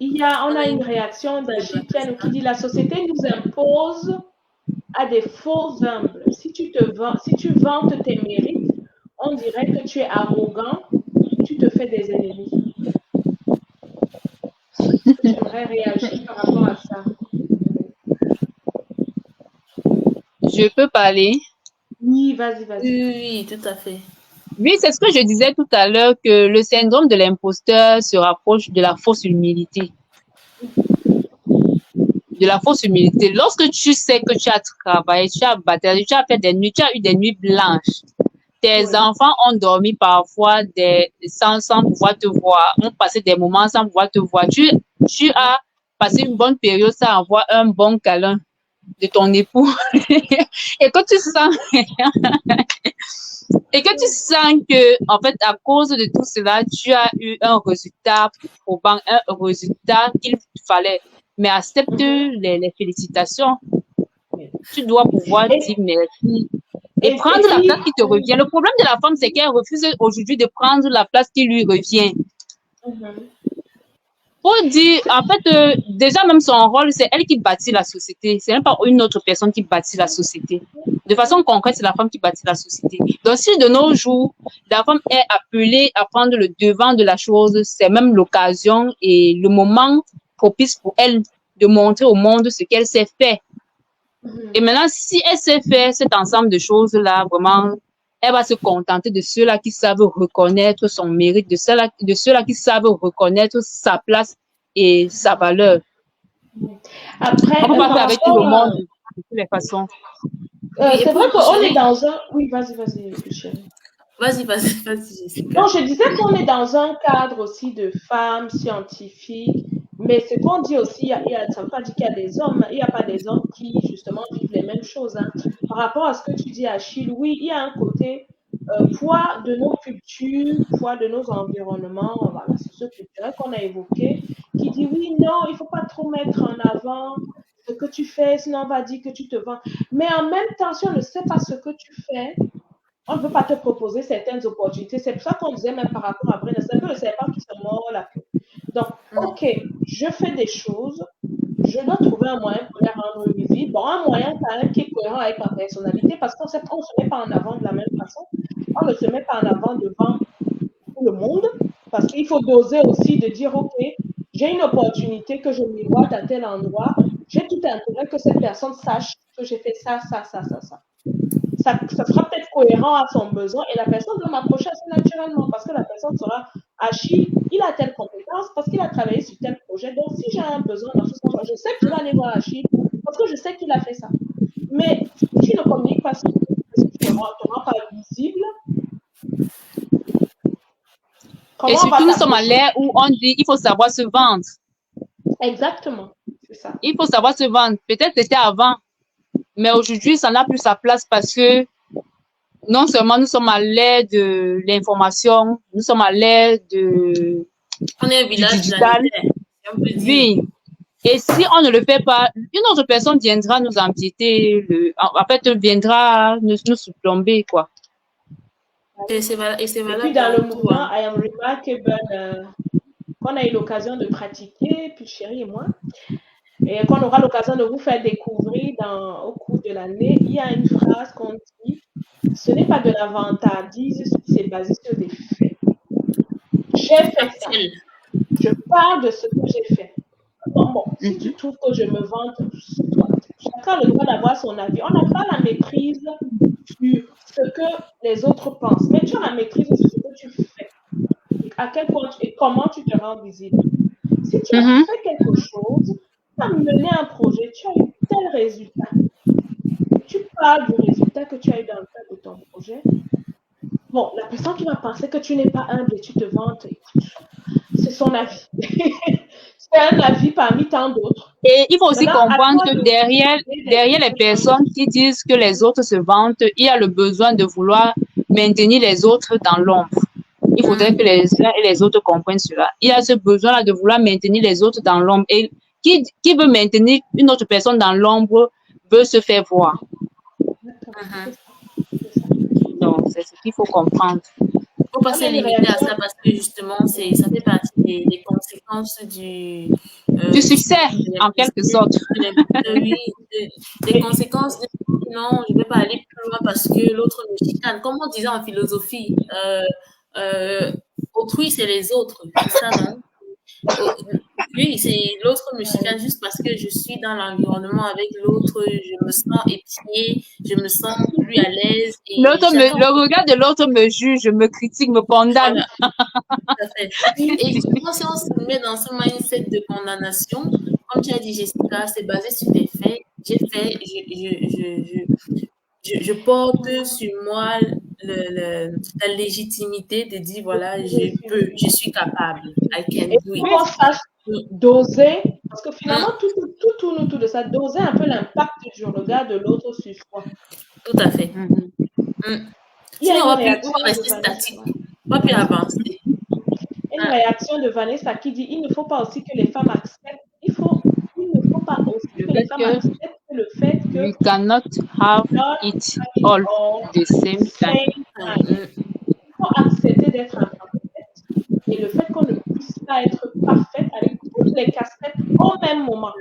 B: On a une réaction d'Achille qui dit la société nous impose à des faux humbles. Si tu vantes tes mérites, on dirait que tu es arrogant, tu te fais des ennemis. J'aimerais réagir par rapport à ça.
C: Je peux parler?
B: Oui, vas-y.
A: Oui, tout à fait.
C: Oui, c'est ce que je disais tout à l'heure, que le syndrome de l'imposteur se rapproche de la fausse humilité. De la fausse humilité. Lorsque tu sais que tu as travaillé, tu as bataillé, tu as fait des nuits, tu as eu des nuits blanches. Tes enfants ont dormi parfois sans pouvoir te voir, ont passé des moments sans pouvoir te voir. Tu as passé une bonne période sans avoir un bon câlin de ton époux. Et que tu sens que, en fait, à cause de tout cela, tu as eu un résultat probant, un résultat qu'il fallait. Mais accepte les félicitations. Tu dois pouvoir dire merci et prendre la place qui te revient. Le problème de la femme, c'est qu'elle refuse aujourd'hui de prendre la place qui lui revient. Pour dire, en fait, déjà même son rôle, c'est elle qui bâtit la société. C'est même pas une autre personne qui bâtit la société. De façon concrète, c'est la femme qui bâtit la société. Donc, si de nos jours, la femme est appelée à prendre le devant de la chose, c'est même l'occasion et le moment propice pour elle de montrer au monde ce qu'elle sait faire. Et maintenant, si elle sait faire cet ensemble de choses-là, vraiment, elle va se contenter de ceux-là qui savent reconnaître son mérite, de ceux-là qui savent reconnaître sa place et sa valeur.
B: Après,
C: on peut pas faire avec tout le monde de toutes les façons.
B: C'est vrai qu'on est dans un... Oui, vas-y, chérie.
A: Vas-y, Jessica.
B: Non, je disais qu'on est dans un cadre aussi de femmes scientifiques, mais ce qu'on dit aussi, ça ne veut pas dire qu'il y a des hommes, il n'y a pas des hommes qui, justement, vivent les mêmes choses. Hein. Par rapport à ce que tu dis, Achille, oui, il y a un côté poids de nos cultures, poids de nos environnements, voilà, c'est ce culturel qu'on a évoqué, qui dit, oui, non, il ne faut pas trop mettre en avant ce que tu fais, sinon on va dire que tu te vends. Mais en même temps, si on ne sait pas ce que tu fais, on ne peut pas te proposer certaines opportunités. C'est pour ça qu'on disait même par rapport à Brenna, c'est un peu le serpent qui se mord la queue. Donc, ok, je fais des choses, je dois trouver un moyen pour les rendre visibles. Bon, un moyen quand même qui est cohérent avec ma personnalité, parce qu'on ne se met pas en avant de la même façon. On ne se met pas en avant devant tout le monde, parce qu'il faut doser aussi de dire, ok, j'ai une opportunité que je miroite à tel endroit, j'ai tout intérêt que cette personne sache que j'ai fait ça. Ça sera peut-être cohérent à son besoin et la personne va m'approcher assez naturellement parce que la personne sera Achille, il a telle compétence parce qu'il a travaillé sur tel projet. Donc, si j'ai un besoin dans ce sens, je sais que je vais aller voir Achille parce que je sais qu'il a fait ça. Mais si tu ne communiques pas, si tu ne te rends pas visible,
C: et surtout, nous sommes à l'ère où on dit il faut savoir se vendre.
B: Exactement. C'est ça.
C: Il faut savoir se vendre. Peut-être c'était avant, mais aujourd'hui, ça n'a plus sa place parce que non seulement nous sommes à l'ère de l'information, nous sommes à l'ère
A: On est un
C: du
A: village
C: digital.
A: planétaire, si on peut dire.
C: Oui. Et si on ne le fait pas, une autre personne viendra nous empiéter, en fait, viendra nous surplomber, quoi.
A: Et c'est
B: Et puis
A: valable
B: dans le
A: dans tout.
B: mouvement
A: Hein.
B: I Am Remarkable, qu'on a eu l'occasion de pratiquer, puis chérie et moi, et qu'on aura l'occasion de vous faire découvrir au cours de l'année, il y a une phrase qu'on dit, ce n'est pas de la vantardise, c'est basé sur des faits. J'ai fait ça.
A: Factuel.
B: Je parle de ce que j'ai fait. Bon, si tu trouves que je me vante, soit. Chacun a le droit d'avoir son avis. On n'a pas la maîtrise sur ce que les autres pensent, mais tu as la maîtrise sur ce que tu fais. À quel point et comment tu te rends visible. Si tu as fait quelque chose, tu as mené un projet, tu as eu tel résultat. Tu parles du résultat que tu as eu dans le cadre de ton projet. Bon, la personne qui va penser que tu n'es pas humble et tu te vantes, écoute, c'est son avis. C'est un avis parmi tant d'autres.
C: Et il faut aussi
B: Maintenant, à
C: comprendre
B: toi
C: que
B: de
C: derrière
B: décider
C: les personnes qui disent que les autres se vantent, il y a le besoin de vouloir maintenir les autres dans l'ombre. Il faudrait que les uns et les autres comprennent cela. Il y a ce besoin-là de vouloir maintenir les autres dans l'ombre. Et qui veut maintenir une autre personne dans l'ombre veut se faire voir. Donc, c'est ce qu'il faut comprendre.
A: Il ne faut pas se limiter à ça parce que justement, ça fait partie des conséquences du
C: succès, en quelque sorte.
A: Oui, des conséquences de non, je ne vais pas aller plus loin parce que l'autre me chicane. Comme on disait en philosophie, autrui, c'est les autres. C'est ça, non? Oui, c'est l'autre me chicane juste parce que je suis dans l'environnement avec l'autre, je me sens épiée, je me sens plus à l'aise.
C: Le regard de l'autre me juge, me critique, me condamne.
A: Voilà. Tout à fait. Et justement, si on se met dans ce mindset de condamnation, comme tu as dit, Jessica, c'est basé sur des faits. J'ai fait, je porte sur moi la légitimité de dire voilà, je peux, je suis capable. I can do it.
B: On sache doser, parce que finalement, tout tourne autour de ça, doser un peu l'impact du regard de l'autre sur soi.
A: Tout à fait. Sinon, on va rester statique. On va plus avancer.
B: Une réaction de Vanessa qui dit il ne faut pas aussi que les femmes acceptent, il ne faut pas aussi que les femmes acceptent le fait que
C: you cannot have it all the same time.
B: Il faut accepter d'être imparfaite et le fait qu'on ne puisse pas être parfaite avec toutes les casquettes au même moment.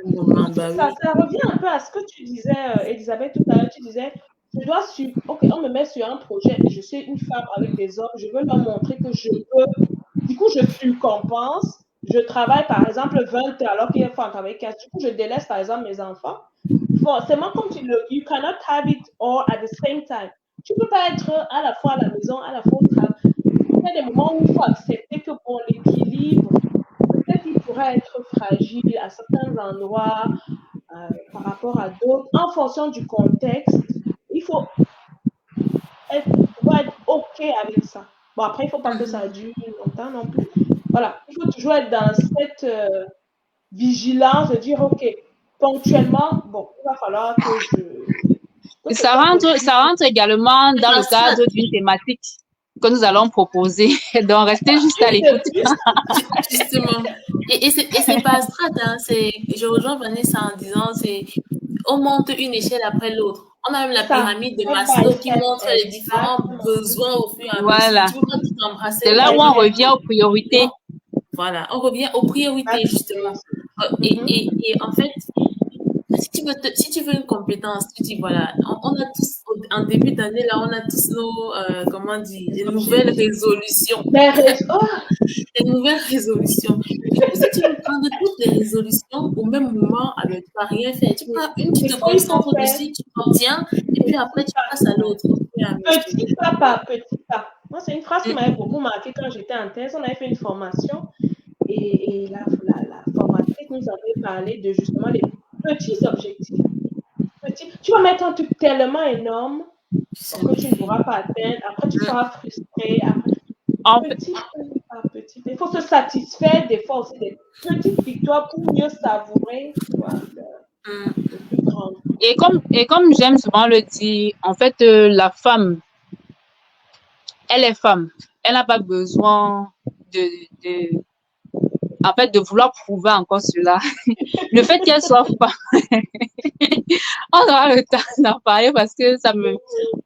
B: Ça revient un peu à ce que tu disais, Elisabeth, tout à l'heure. Tu disais, ok, on me met sur un projet, je suis une femme avec des hommes, je veux leur montrer que je peux. Du coup, je surcompense. Je travaille, par exemple, 20 heures alors qu'il y a un travail 15. Du coup, je délaisse, par exemple, mes enfants. Forcément, comme tu le dis, you cannot have it all at the same time. Tu ne peux pas être à la fois à la maison, à la fois au travail. Il y a des moments où il faut accepter que pour l'équilibre, peut-être qu'il pourra être fragile à certains endroits par rapport à d'autres. En fonction du contexte, il faut être OK avec ça. Bon, après, il ne faut pas que ça dure longtemps non plus. Voilà, il faut toujours être dans cette vigilance de dire, OK, ponctuellement, bon, il va falloir que je...
C: Ça rentre également dans le cadre d'une thématique que nous allons proposer. Donc, restez juste à l'écoute.
A: Justement. Et c'est pas abstrait, hein. Je rejoins Vanessa en disant, on monte une échelle après l'autre. On a même la pyramide de Maslow qui montre les différents besoins au fur et à mesure.
C: Voilà.
A: Tu peux pas tout embrasser.
C: C'est là où on revient aux priorités.
A: Voilà, on revient aux priorités, justement. Et en fait, si tu veux une compétence, tu dis voilà, on a tous, en début d'année, là, on a tous nos, des nouvelles résolutions. Des nouvelles résolutions. Du coup, si tu veux prendre toutes les résolutions au même moment, alors tu vas rien faire. Tu prends une, tu te concentres dessus, tu t'en tiens, et puis après, tu passes à l'autre.
B: Petit pas par petit pas. Moi, c'est une phrase qui m'avait beaucoup marqué quand j'étais en thèse. On avait fait une formation et la formatrice nous avait parlé de justement les petits objectifs. Tu vas mettre un truc tellement énorme que tu ne pourras pas atteindre. Après, tu seras frustré. Petit objectifs. Il faut se satisfaire des fois aussi des petites victoires pour mieux savourer, tu vois, le plus grand.
C: Et comme j'aime souvent le dire, en fait, la femme, elle est femme. Elle n'a pas besoin de, en fait, de vouloir prouver encore cela. Le fait qu'elle soit femme, on aura le temps d'en parler parce que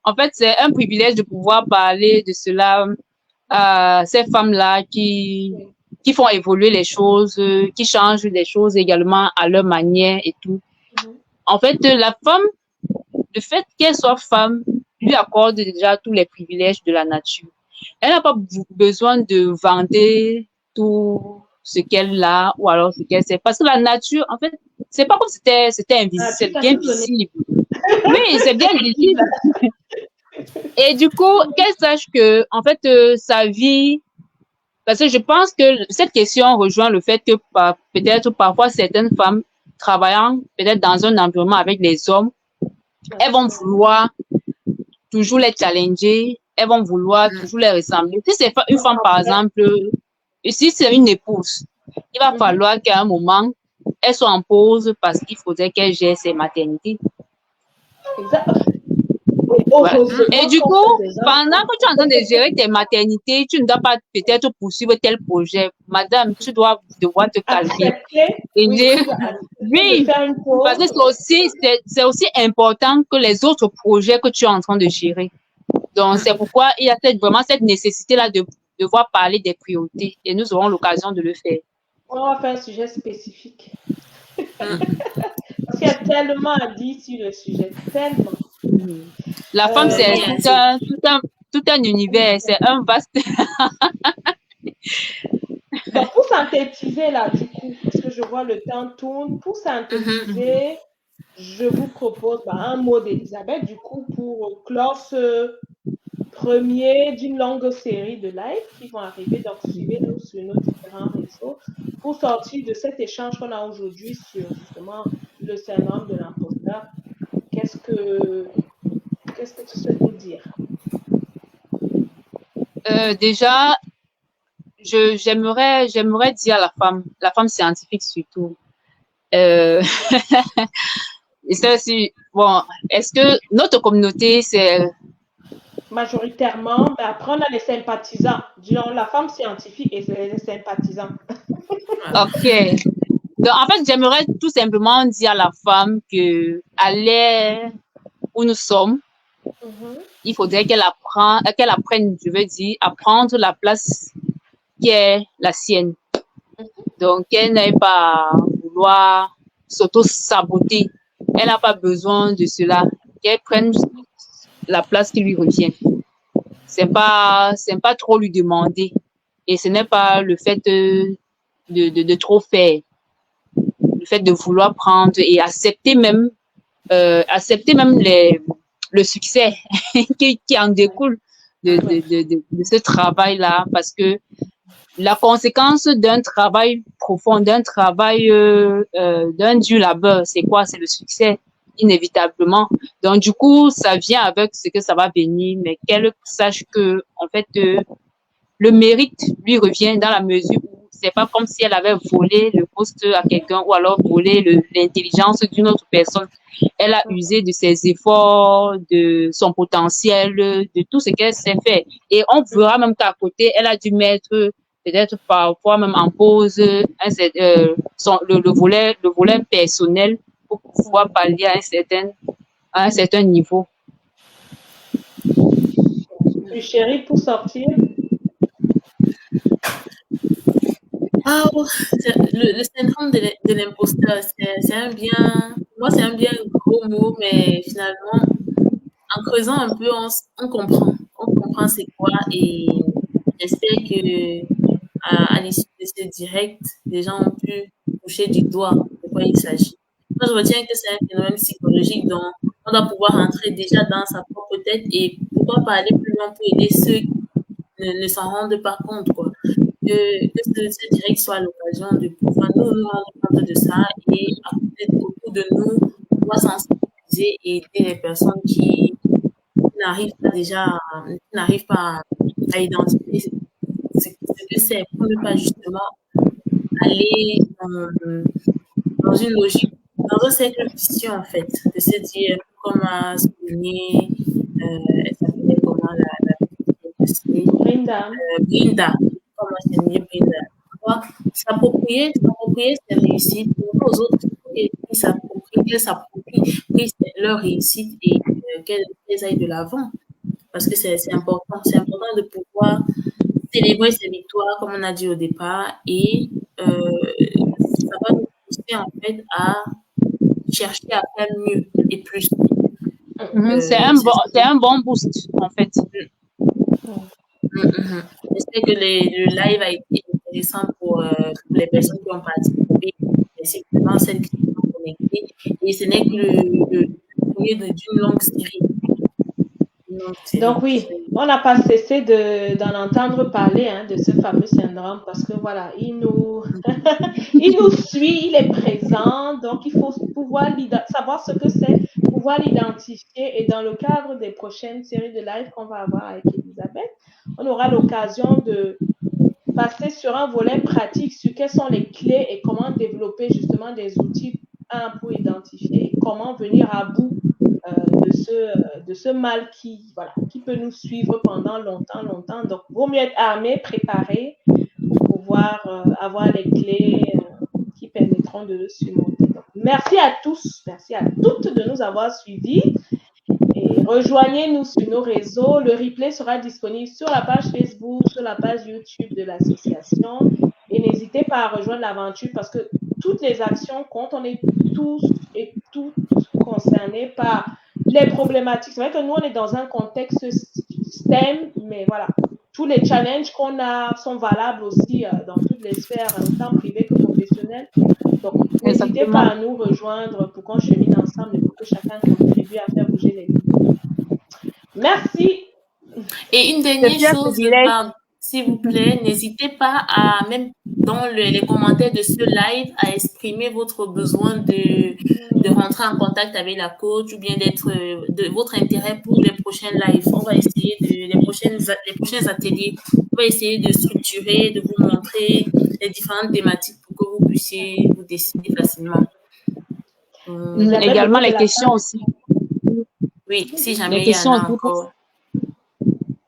C: en fait, c'est un privilège de pouvoir parler de cela à ces femmes-là qui font évoluer les choses, qui changent les choses également à leur manière et tout. En fait, la femme, le fait qu'elle soit femme, lui accorde déjà tous les privilèges de la nature. Elle n'a pas besoin de vanter tout ce qu'elle a ou alors ce qu'elle sait. Parce que la nature, en fait, c'est pas comme si c'était invisible, c'est bien visible. Oui, c'est bien visible. Et du coup, qu'elle sache que, en fait, sa vie, parce que je pense que cette question rejoint le fait que peut-être parfois certaines femmes travaillant peut-être dans un environnement avec les hommes, elles vont vouloir toujours les challenger, elles vont vouloir toujours les ressembler. Si c'est une femme, par exemple, si c'est une épouse, il va falloir qu'à un moment, elle soit en pause parce qu'il faudrait qu'elle gère ses maternités.
B: Exactement.
C: Ouais. Et du coup, pendant que tu es en train de gérer tes maternités, tu ne dois pas peut-être poursuivre tel projet. Madame, tu dois devoir te calmer. Et oui, parce que c'est aussi important que les autres projets que tu es en train de gérer. Donc, c'est pourquoi il y a vraiment cette nécessité-là de devoir parler des priorités. Et nous aurons l'occasion de le faire.
B: On va faire un sujet spécifique. Parce qu'il y a tellement à dire sur le sujet. Tellement.
C: La femme, c'est tout un univers. C'est un vaste...
B: Donc, pour synthétiser là, du coup, parce que je vois le temps tourne, pour synthétiser, je vous propose un mot d'Elisabeth, du coup, pour clore ce premier d'une longue série de lives qui vont arriver. Donc, suivez-nous sur nos différents réseaux pour sortir de cet échange qu'on a aujourd'hui sur justement le syndrome de l'imposteur. Qu'est-ce que tu souhaites nous dire?
C: Déjà, j'aimerais dire à la femme scientifique surtout. Et ça aussi, bon, est-ce que notre communauté, c'est
B: majoritairement, mais après on a les sympathisants, disons la femme scientifique et les sympathisants.
C: Ok. Donc en fait, j'aimerais tout simplement dire à la femme que à l'ère où nous sommes, il faudrait qu'elle apprenne, je veux dire, à prendre la place qui est la sienne. Donc, qu'elle n'aille pas vouloir s'auto-saboter. Elle n'a pas besoin de cela. Qu'elle prenne la place qui lui revient. C'est pas trop lui demander. Et ce n'est pas le fait de trop faire. Le fait de vouloir prendre et accepter même le succès qui en découle de ce travail-là, parce que la conséquence d'un travail profond, d'un travail, d'un dur labeur, c'est quoi? C'est le succès, inévitablement. Donc, du coup, ça vient avec ce que ça va venir, mais qu'elle sache que, en fait, le mérite lui revient dans la mesure où c'est pas comme si elle avait volé le poste à quelqu'un ou alors volé l'intelligence d'une autre personne. Elle a usé de ses efforts, de son potentiel, de tout ce qu'elle sait faire. Et on verra même qu'à côté, elle a dû mettre peut-être parfois même en pause le volet personnel pour pouvoir pallier à un certain niveau.
B: Et chérie, pour sortir.
A: Le syndrome de l'imposteur, c'est un bien, moi c'est un bien gros mot, mais finalement, en creusant un peu, on comprend c'est quoi, et j'espère que à l'issue de ce direct, les gens ont pu toucher du doigt de quoi il s'agit. Moi, je retiens que c'est un phénomène psychologique dont on doit pouvoir rentrer déjà dans sa propre tête et pouvoir pas aller plus loin pour aider ceux qui ne s'en rendent pas compte, quoi. Que ce direct soit l'occasion de pouvoir nous rendre compte de ça et autour de nous, pouvoir sensibiliser et aider les personnes qui n'arrivent pas à identifier ce que c'est pour ne pas justement aller dans une logique, dans un cercle vicieux en fait, de se dire comment souligner, elle s'appelait comment
B: Brenda.
A: Brinda, comment souligner Brinda. S'approprier ses réussites, pour aux autres qu'elles s'approprient leur réussite et qu'elles aillent de l'avant. Parce que c'est important. C'est important de pouvoir célébrer ses victoires, comme on a dit au départ, et ça va nous pousser en fait à chercher à faire mieux et plus.
C: C'est un bon boost, en fait.
A: J'espère que le live a été intéressant pour les personnes qui ont participé, effectivement celles qui sont connectées. Et ce n'est que le premier d'une longue série.
B: Donc oui, on n'a pas cessé d'en entendre parler de ce fameux syndrome parce que voilà, il nous suit, il est présent, donc il faut pouvoir savoir ce que c'est, pouvoir l'identifier et dans le cadre des prochaines séries de live qu'on va avoir avec Elisabeth, on aura l'occasion de passer sur un volet pratique sur quelles sont les clés et comment développer justement des outils pour identifier et comment venir à bout de ce mal qui peut nous suivre pendant longtemps. Donc, vaut mieux être armé, préparé pour pouvoir avoir les clés qui permettront de le surmonter. Donc, merci à tous, merci à toutes de nous avoir suivis. Et rejoignez-nous sur nos réseaux. Le replay sera disponible sur la page Facebook, sur la page YouTube de l'association. Et n'hésitez pas à rejoindre l'aventure parce que toutes les actions comptent. On est tous et toutes concernés par les problématiques. C'est vrai que nous, on est dans un contexte STEM, mais voilà, tous les challenges qu'on a sont valables aussi dans toutes les sphères, tant privées que professionnelles. Donc, n'hésitez pas à nous rejoindre pour qu'on chemine ensemble et pour que chacun contribue à faire bouger les lignes. Merci.
A: Et une dernière chose, s'il vous plaît, n'hésitez pas à, même dans les commentaires de ce live, à exprimer votre besoin de rentrer en contact avec la coach ou bien de votre intérêt pour les prochains lives. On va essayer les prochains ateliers. On va essayer de structurer, de vous montrer les différentes thématiques pour que vous puissiez vous décider facilement.
C: Également les questions aussi.
A: Oui, si jamais il y en a encore.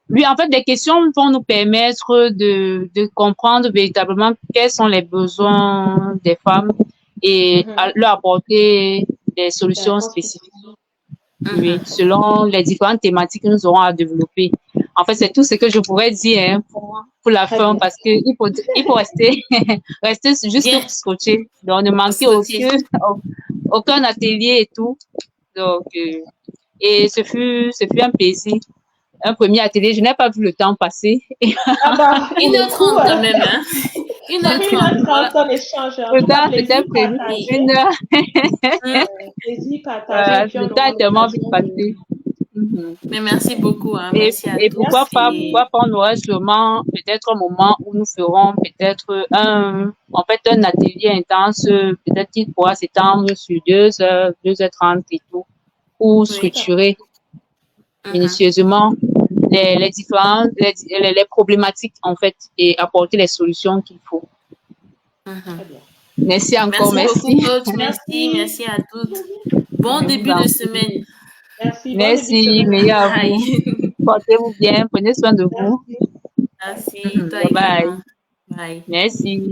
C: Oui, en fait, des questions vont nous permettre de comprendre véritablement quels sont les besoins des femmes et leur apporter des solutions spécifiques. Oui, selon les différentes thématiques que nous aurons à développer. En fait, c'est tout ce que je pourrais dire pour la fin parce que il faut rester juste scotché. Donc, ne manquez aucun atelier et tout. Donc, et ce fut un plaisir. Un premier atelier, je n'ai pas vu le temps passer.
A: 1h30 quand même, hein. 1h30,
B: on échange.
C: Le temps, c'était prévu pour 1 heure.
B: Plaisir partagé.
C: Le temps est tellement vite passé.
A: Mais merci beaucoup, hein. Merci à tous.
C: Et pourquoi pas, on aurait sûrement peut-être un moment où nous ferons peut-être un atelier intense, peut-être qu'il pourra s'étendre sur 2 heures, 2h30 et tout, pour structurer minutieusement les différentes, les problématiques, en fait, et apporter les solutions qu'il faut. Merci encore,
A: merci. Beaucoup, coach. Merci à toutes. Bon début de semaine.
C: Merci, meilleur à vous. Portez-vous bien, prenez soin de vous.
A: Merci.
C: Bye bye.
A: Bye.
C: Merci.